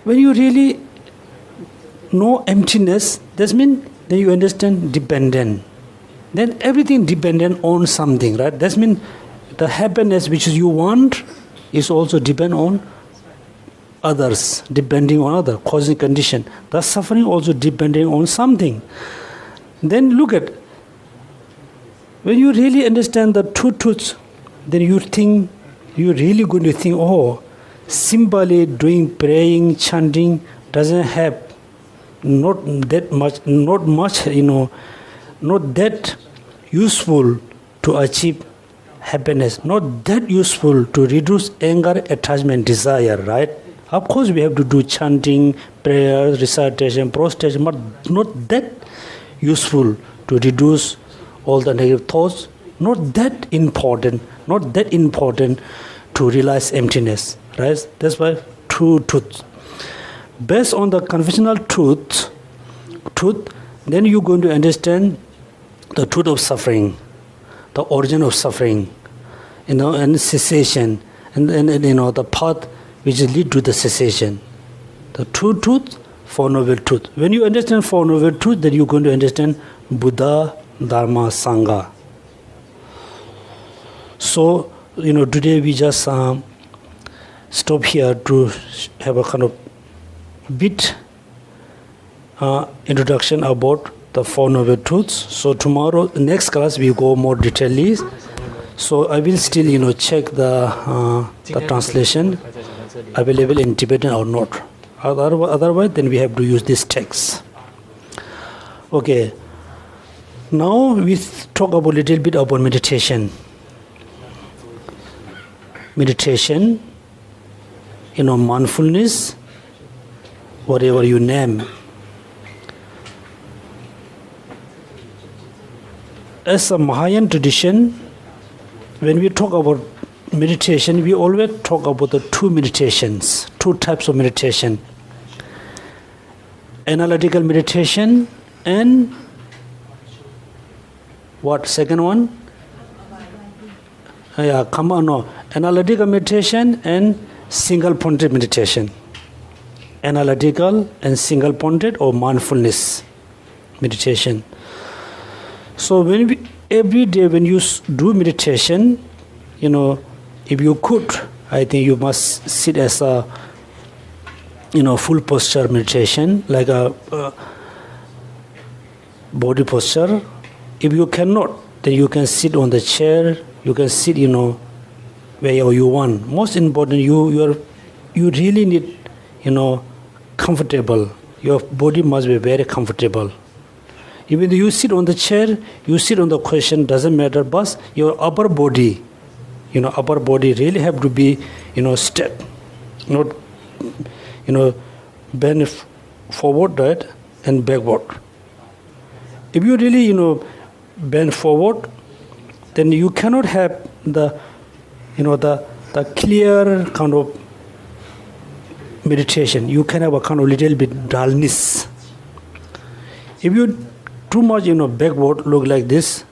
when you really know emptiness, that means then you understand dependent. Then everything dependent on something, right? That means the happiness which you want is also depend on others, depending on other causing condition. The suffering also depending on something. Then look at, when you really understand the two truths, then you're really going to think, simply doing praying, chanting doesn't have not that useful to achieve happiness, not that useful to reduce anger, attachment, desire, right? Of course we have to do chanting, prayer, recitation, prostration, but not that useful to reduce all the negative thoughts, not that important to realize emptiness, right? That's why true truth. Based on the conventional truth, then you're going to understand the truth of suffering, the origin of suffering, and cessation, and the path which lead to the cessation. The true truth, Four Noble Truth. When you understand Four Noble Truth, then you're going to understand Buddha, Dharma, Sangha. So, today we just stop here to have a kind of bit introduction about the Four Noble Truths. So tomorrow, next class, we go more detailedly. So I will still, check the translation available in Tibetan or not. Otherwise, then we have to use this text. Okay. Now we talk about a little bit about meditation. Meditation, mindfulness, whatever you name. As a Mahayan tradition, when we talk about meditation, we always talk about the two types of meditation. Analytical meditation and what? Second one? Analytical meditation and single-pointed meditation. Analytical and single-pointed or mindfulness meditation. So every day when you do meditation, if you could I think you must sit as a, full posture meditation, like a body posture. If you cannot, then you can sit on the chair. You can sit, where you want. Most important, you really need, comfortable. Your body must be very comfortable. Even though you sit on the chair, you sit on the cushion, doesn't matter. But your upper body, really have to be, straight, not, bend forward, right, and backward. If you really, bend forward, then you cannot have the clear kind of meditation. You can have a kind of little bit dullness. If you too much, backward look like this,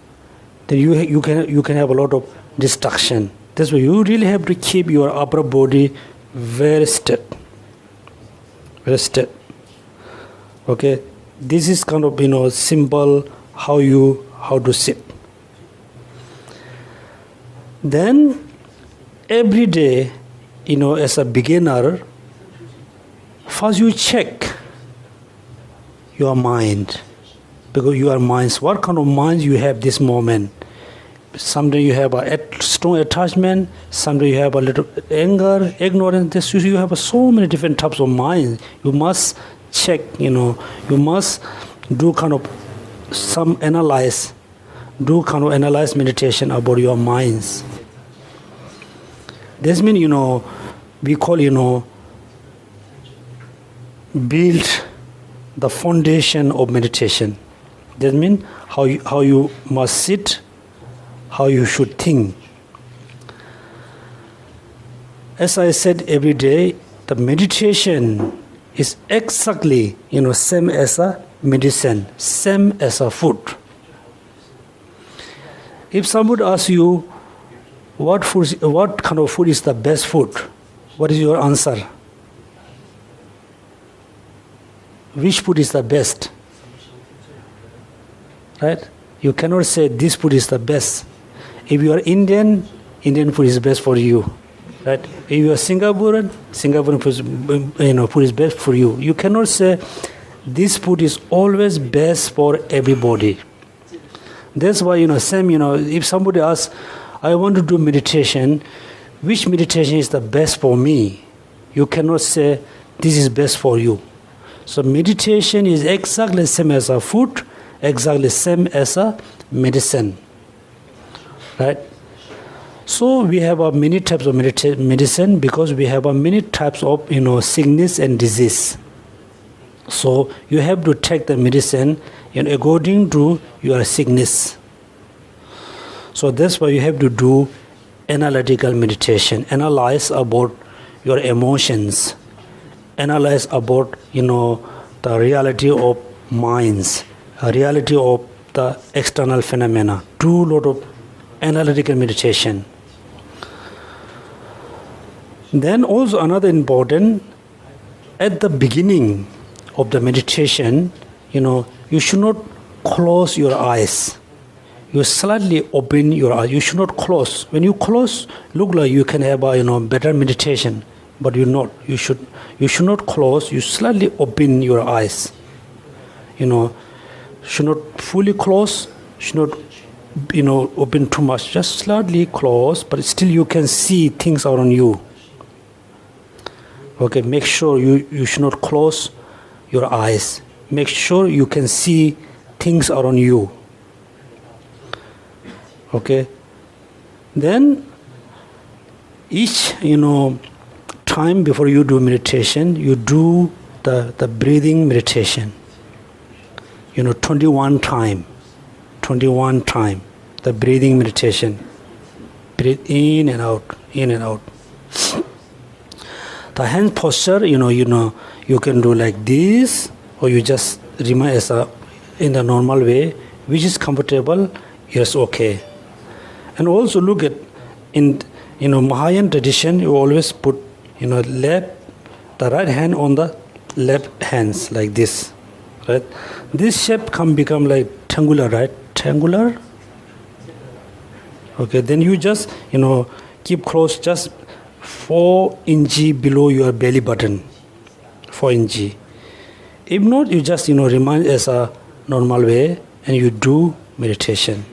then you can have a lot of distraction. That's why you really have to keep your upper body very straight. Very straight. Okay, this is kind of simple how to sit. Then every day, as a beginner, first you check your mind, because your minds, what kind of minds you have this moment. Sometimes you have a strong attachment, sometimes you have a little anger, ignorance. You have so many different types of minds. You must check, you must do kind of some analyze meditation about your minds. This means, we call, build the foundation of meditation. That means how you must sit, how you should think. As I said, every day, the meditation is exactly, same as a medicine, same as a food. If somebody asks you, what kind of food is the best food? What is your answer? Which food is the best? Right? You cannot say this food is the best. If you are Indian food is best for you. Right? If you are Singaporean food is best for you. You cannot say this food is always best for everybody. That's why, same, if somebody asks, I want to do meditation, which meditation is the best for me? You cannot say this is best for you. So meditation is exactly same as a food, exactly same as a medicine. Right? So we have many types of medicine, because we have many types of sickness and disease. So you have to take the medicine according to your sickness. So that's why you have to do analytical meditation. Analyze about your emotions. Analyze about the reality of minds, a reality of the external phenomena. Do a lot of analytical meditation. Then also another important, at the beginning of the meditation, you should not close your eyes. You slightly open your eyes. You should not close. When you close, look like you can have a better meditation, but you're not. You should not close. You slightly open your eyes. Should not fully close. Should not open too much. Just slightly close, but still you can see things around you. Okay, make sure you should not close your eyes. Make sure you can see things around you. Okay. Then each time before you do meditation, you do the breathing meditation. 21 time, the breathing meditation. Breathe in and out, in and out. The hand posture, you can do like this, or you just remain in the normal way, which is comfortable. Yes, okay. And also look at in Mahayan tradition, you always put the right hand on the left hands like this, right? This shape can become like triangular, right? Triangular. Okay, then you just keep close, just 4 inches below your belly button. 4 inches. If not, you just remind as a normal way and you do meditation.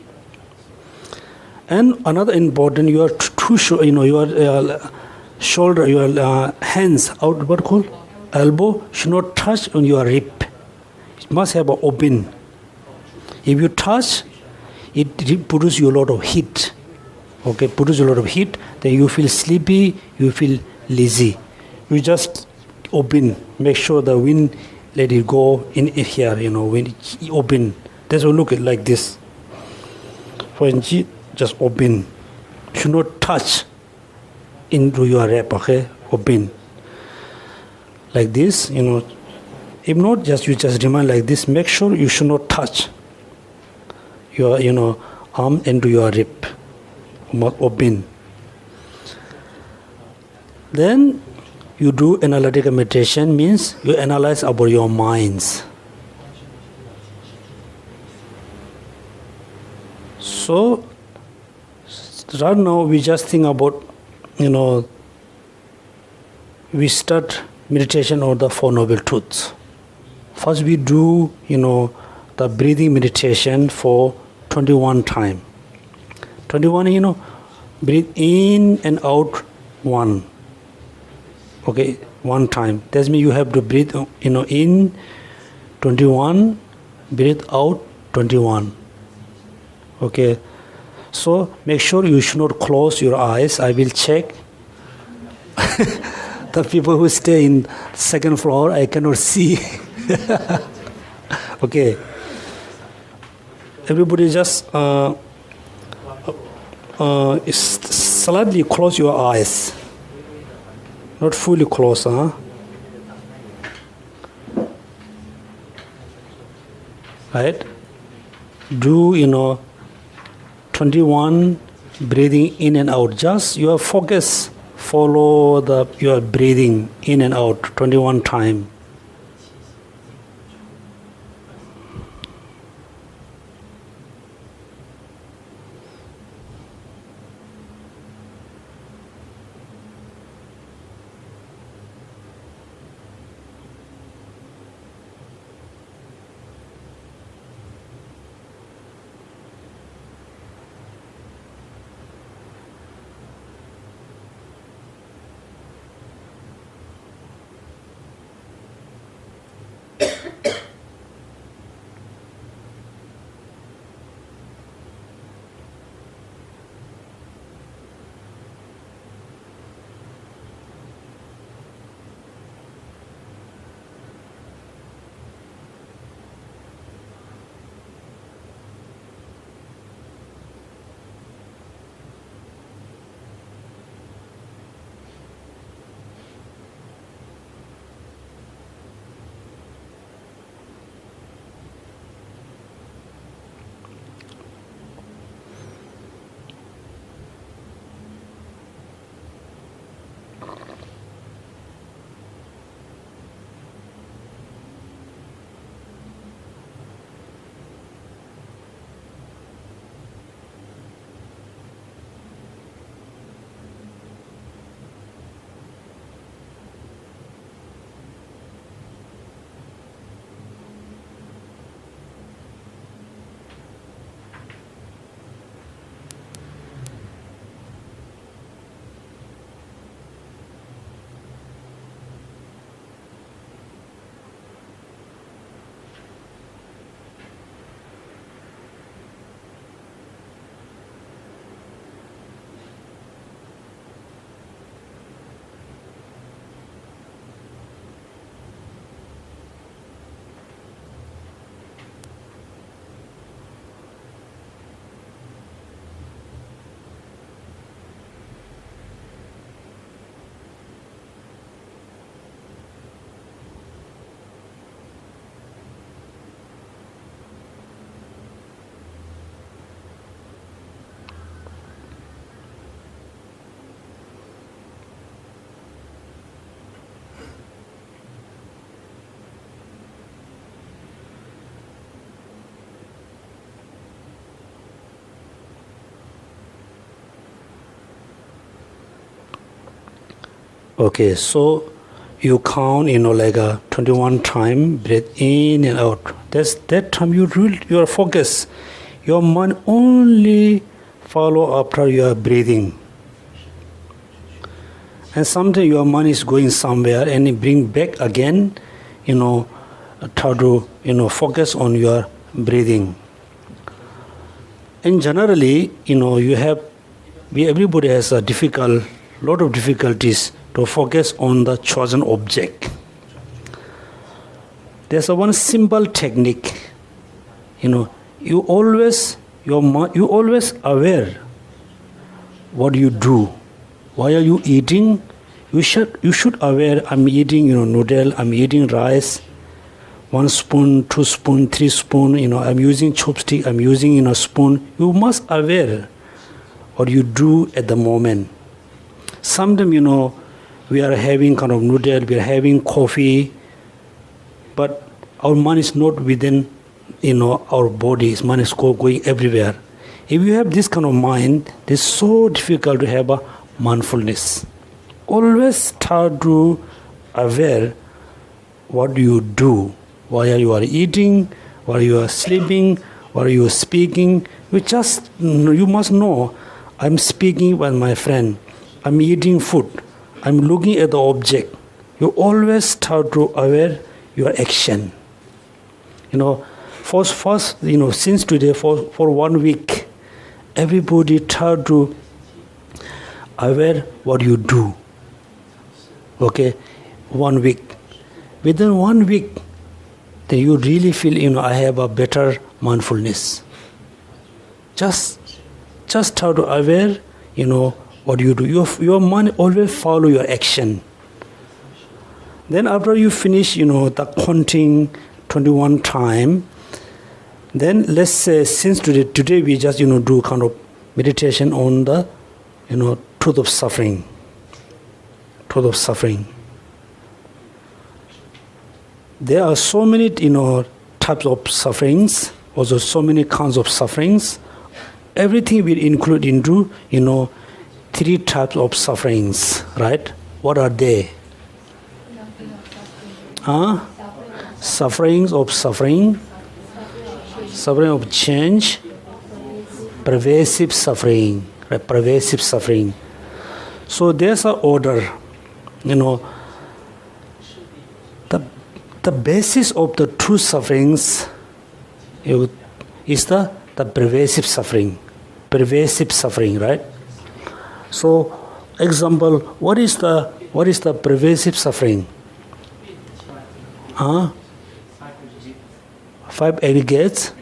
And another important, your your shoulder, your hands out, what called elbow should not touch on your rib. It must have an open. If you touch, it produces you a lot of heat. Okay, produce a lot of heat. Then you feel sleepy, you feel lazy. You just open. Make sure the wind let it go in here. When it open, that's will look like this. 4 inches, just open. Should not touch into your rib. Okay, open. Like this, If not, you just remind like this. Make sure you should not touch your arm into your rib. Open. Then you do analytical meditation, means you analyze about your minds. So right now we just think about, we start meditation on the Four Noble Truths. First we do, the breathing meditation for 21 times. 21, breathe in and out 1. Okay, 1 time. That means you have to breathe, in 21, breathe out 21. Okay, so make sure you should not close your eyes. I will check. The people who stay in second floor, I cannot see. Okay, everybody just slightly close your eyes, not fully close, right? Do 21 breathing in and out. Just your focus, follow your breathing in and out 21 times. Okay, so you count, like a 21 time, breathe in and out. That time your focus, your mind only follow after you are breathing. And sometimes your mind is going somewhere and it bring back again, try to, focus on your breathing. And generally, everybody has a lot of difficulties to focus on the chosen object. There's one simple technique. You always aware what you do. Why are you eating? You should aware. I'm eating, noodle. I'm eating rice. 1 spoon, 2 spoon, 3 spoon. I'm using chopstick. I'm using a spoon. You must aware what you do at the moment. Sometimes we are having kind of noodle. We are having coffee, but our mind is not within our bodies. Mind is going everywhere. If you have this kind of mind, it's so difficult to have a mindfulness. Always try to aware what you do, while you are eating, while you are sleeping, while you are speaking. You must know, I'm speaking with my friend, I'm eating food, I'm looking at the object. You always try to aware your action. First, since today, for 1 week, everybody try to aware what you do. Okay, 1 week. Within 1 week, then you really feel, I have a better mindfulness. Just try to aware, what you do. Your mind always follow your action. Then after you finish, the counting 21 time, then let's say since today we just, do kind of meditation on the, truth of suffering. Truth of suffering. There are so many, types of sufferings, also so many kinds of sufferings. Everything will include into, 3 types of sufferings, right? What are they? Sufferings of suffering, suffering of change, pervasive suffering, right? Pervasive suffering. So there's an order, the basis of the true sufferings is the pervasive suffering. Pervasive suffering, right? So, example, what is the pervasive suffering? 5 aggregates.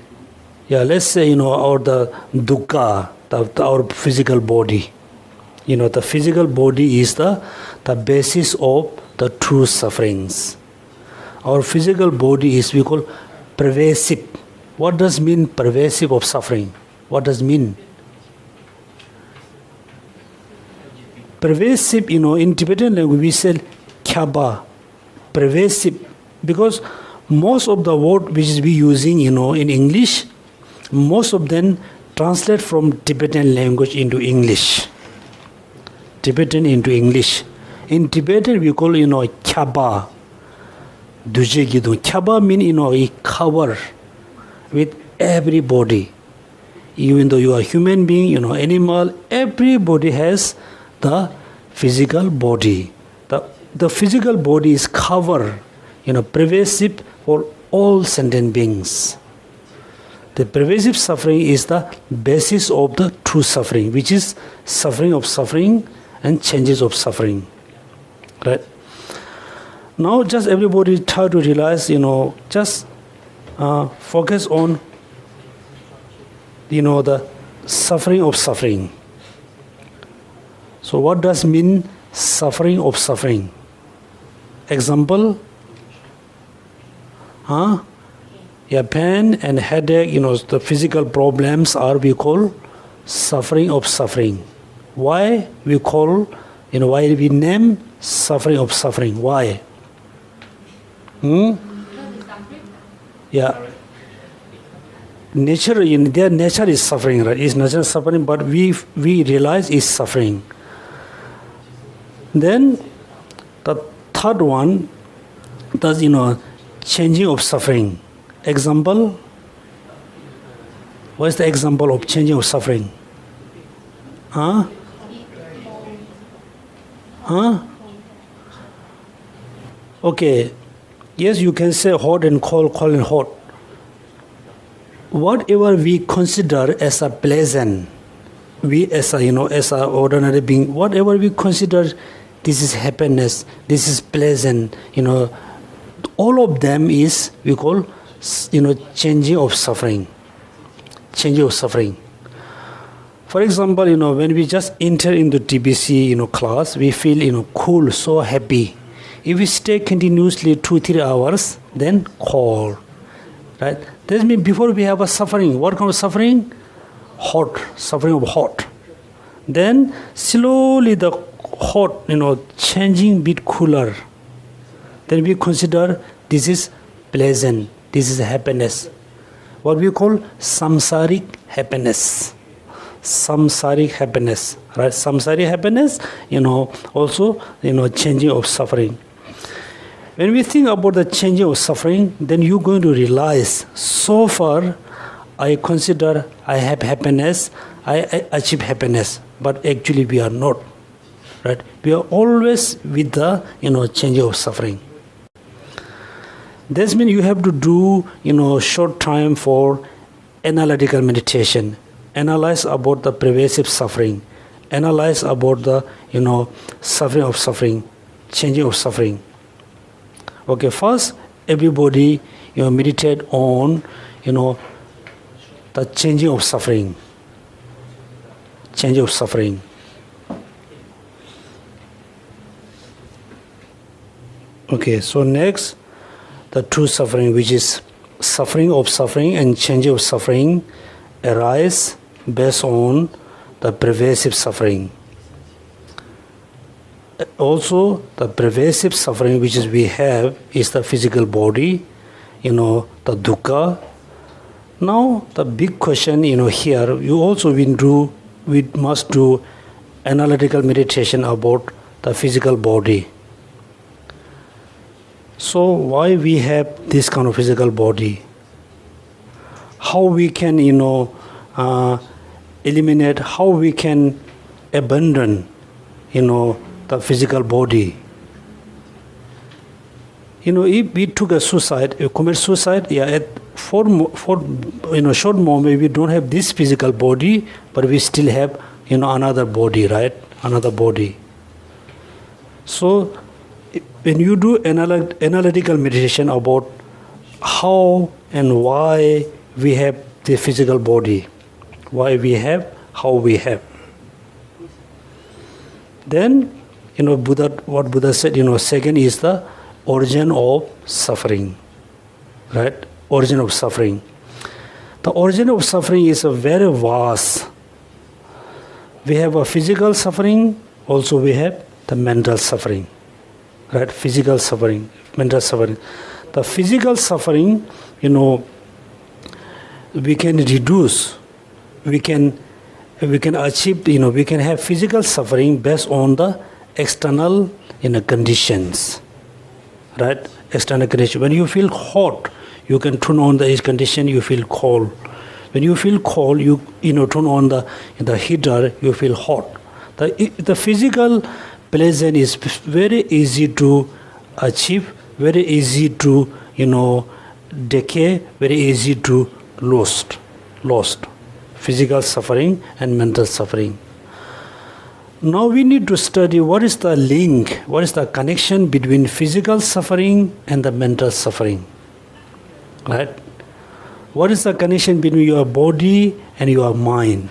Yeah, let's say or the dukkha, our physical body. The physical body is the basis of the true sufferings. Our physical body is, we call, pervasive. What does mean pervasive of suffering? What does mean? Pervasive, in Tibetan language we say kyaba, pervasive, because most of the word which we using, in English, most of them translate from Tibetan language into English. Tibetan into English. In Tibetan we call, kyaba. Kyaba means, a cover with everybody. Even though you are human being, animal, everybody has the physical body. The physical body is covered, pervasive for all sentient beings. The pervasive suffering is the basis of the true suffering, which is suffering of suffering and changes of suffering. Right? Now just everybody try to realize, just focus on, the suffering of suffering. So what does mean suffering of suffering? Example? Yeah, pain and headache, the physical problems are, we call, suffering of suffering. Why we call, why we name suffering of suffering? Why? Yeah. Nature, their nature is suffering, right? It's natural suffering, but we realize it's suffering. Then The third one, the changing of suffering. Example. What is the example of changing of suffering? Huh? Okay. Yes, you can say hot and cold, cold and hot. Whatever we consider as a pleasant, we as a ordinary being, whatever we consider this is happiness, this is pleasant, all of them is we call changing of suffering. Changing of suffering. For example, when we just enter into TBC, class, we feel, cool, so happy. If we stay continuously 2-3 hours, then cold, right? That means before we have a suffering. What kind of suffering? Hot, suffering of hot. Then slowly the hot, changing bit cooler. Then we consider this is pleasant, this is happiness. What we call samsaric happiness. Samsaric happiness, right? Samsaric happiness, also, changing of suffering. When we think about the changing of suffering, then you're going to realize, so far, I consider I have happiness, I achieve happiness, but actually we are not, right? We are always with the, changing of suffering. This means you have to do, short time for analytical meditation. Analyze about the pervasive suffering. Analyze about the, suffering of suffering, changing of suffering. Okay, first, everybody, meditate on, the changing of suffering. Changing of suffering. Okay, so next, the true suffering, which is suffering of suffering and changing of suffering, arise based on the pervasive suffering. Also, the pervasive suffering which we have is the physical body, the dukkha. Now, the big question, here, we must do analytical meditation about the physical body. So, why we have this kind of physical body? How we can, eliminate, how we can abandon, the physical body. If we took a suicide, commit suicide, for short moment we don't have this physical body, but we still have, another body, right? Another body. So, when you do analytical meditation about how and why we have the physical body, why we have, how we have, then, what Buddha said, second is the origin of suffering, right? Origin of suffering. The origin of suffering is a very vast. We have a physical suffering, also we have the mental suffering, right? Physical suffering, mental suffering. The physical suffering, we can reduce, we can achieve, we can have physical suffering based on the external conditions, right? External condition. When you feel hot, you can turn on the air condition, you feel cold. When you feel cold, you turn on the heater, you feel hot. The physical pleasure is very easy to achieve, very easy to decay, very easy to lost. Physical suffering and mental suffering. Now we need to study what is the link, what is the connection between physical suffering and the mental suffering, right? What is the connection between your body and your mind?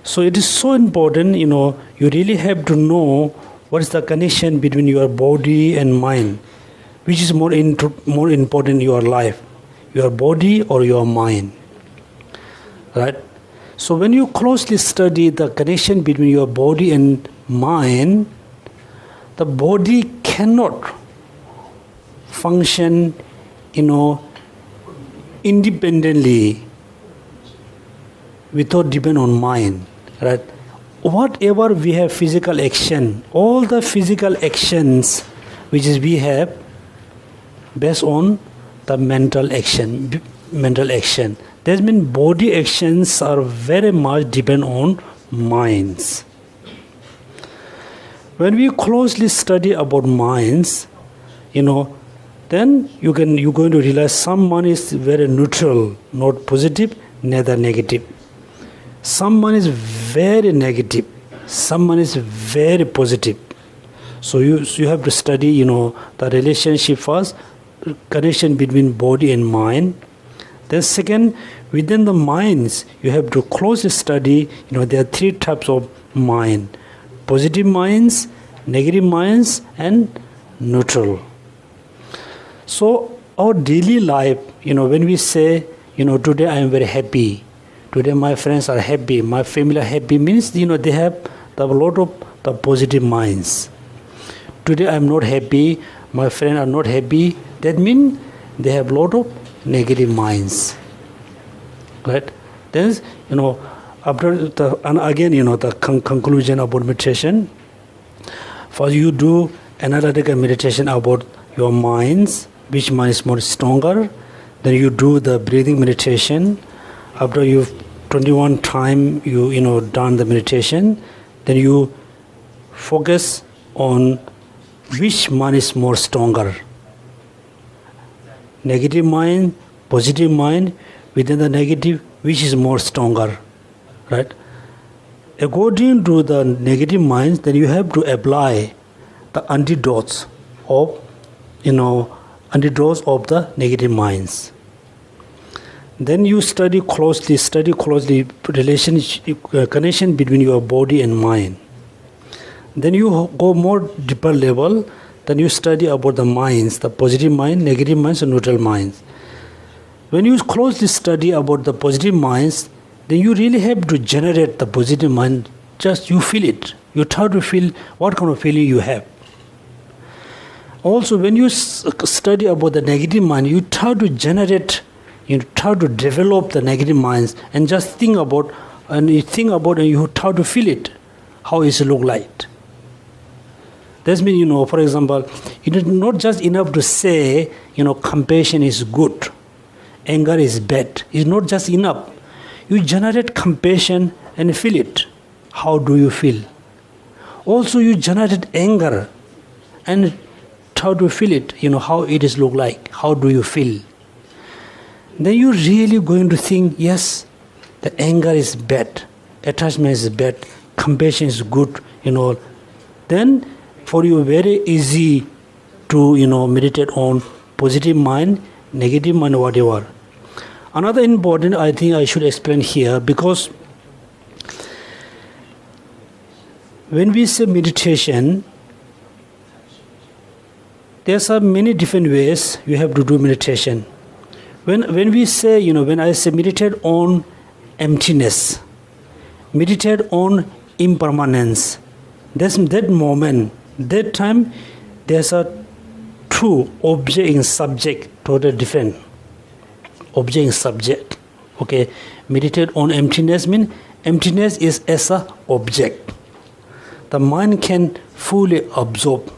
So it is so important, you really have to know what is the connection between your body and mind, which is more important in your life, your body or your mind, right? So when you closely study the connection between your body and mind, the body cannot function, independently without depend on mind, right? whatever we have physical action, all the physical actions which is we have based on the mental action. That means body actions are very much depend on minds. When we closely study about minds, then you're going to realize some mind is very neutral, not positive, neither negative. Some mind is very negative, some mind is very positive. So you have to study, the relationship first, connection between body and mind. Then second, within the minds, you have to closely study, there are three types of mind: positive minds, negative minds, and neutral. So our daily life, when we say, today I am very happy, today my friends are happy, my family are happy, means, they have a lot of the positive minds. Today I am not happy, my friends are not happy, that means they have a lot of negative minds. Right? Then, after the conclusion about meditation, first you do analytical meditation about your minds, which mind is more stronger. Then you do the breathing meditation. After you've 21 times you done the meditation, then you focus on which mind is more stronger. Negative mind, positive mind. Within the negative, which is more stronger, right? According to the negative minds, then you have to apply the antidotes of the negative minds. Then you study closely relationship, connection between your body and mind. Then you go more deeper level. Then you study about the minds, the positive mind, negative minds, and neutral minds. When you closely study about the positive minds, then you really have to generate the positive mind. Just you feel it. You try to feel what kind of feeling you have. Also, when you study about the negative mind, you try to generate, you try to develop the negative minds and just think about, and you try to feel it, how it look like. That means, for example, it is not just enough to say, compassion is good, anger is bad. It's not just enough. You generate compassion and feel it. How do you feel? Also, you generate anger and try to feel it, how it is look like. How do you feel? Then you're really going to think, yes, the anger is bad, attachment is bad, compassion is good, Then for you, very easy to, meditate on positive mind, negative mind, whatever. Another important, I think I should explain here, because when we say meditation, there are many different ways you have to do meditation. When we say, when I say meditate on emptiness, meditate on impermanence, that moment, that time, there's a two object and subject, totally different. Object and subject. Okay, meditate on emptiness means emptiness is as a object. The mind can fully absorb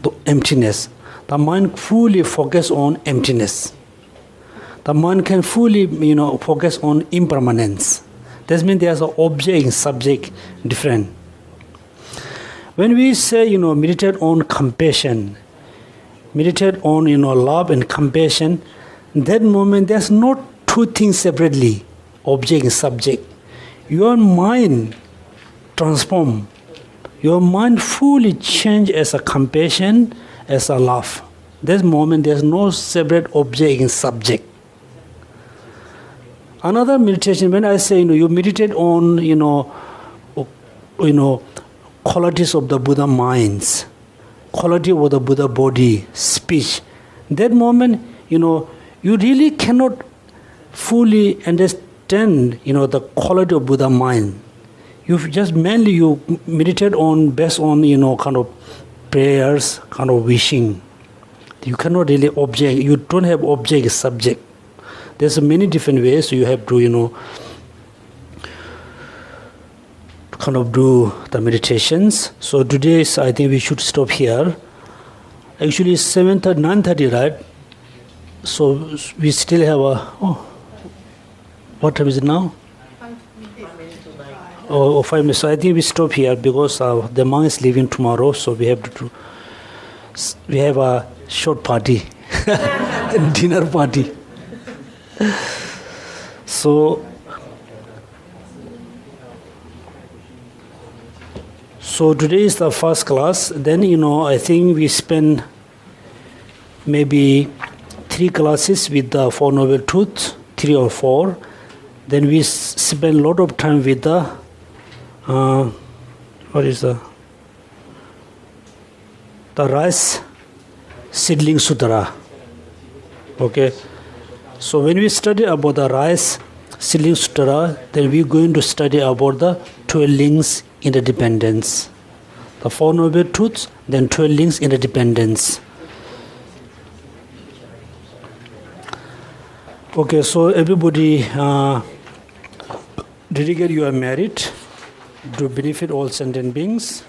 the emptiness. The mind fully focus on emptiness. The mind can fully, focus on impermanence. That means there's an object and subject different. When we say, meditate on compassion, meditate on, love and compassion, that moment there's not two things separately, object and subject. Your mind transform. Your mind fully change as a compassion, as a love. That moment there's no separate object and subject. Another meditation, when I say, you meditate on, qualities of the Buddha minds, quality of the Buddha body, speech, that moment, you really cannot fully understand, the quality of Buddha mind. You just mainly you meditate on based on, kind of prayers, kind of wishing. You cannot really object. You don't have object, subject. There's many different ways. So you have to, kind of do the meditations. So today, I think we should stop here. Actually, it's 7:30, 9:30, right? So we still have what time is it now? 5 minutes. So I think we stop here because the monk is leaving tomorrow. So we have a short party, dinner party. So today is the first class. Then, I think we spend maybe 3 classes with the Four Noble Truths, 3 or 4. Then we spend a lot of time with the, the Rice Seedling Sutra. Okay. So when we study about the Rice Seedling Sutra, then we're going to study about the 12 links interdependence. The Four Noble Truths, then 12 links interdependence. Okay, so everybody, dedicate your merit to benefit all sentient beings.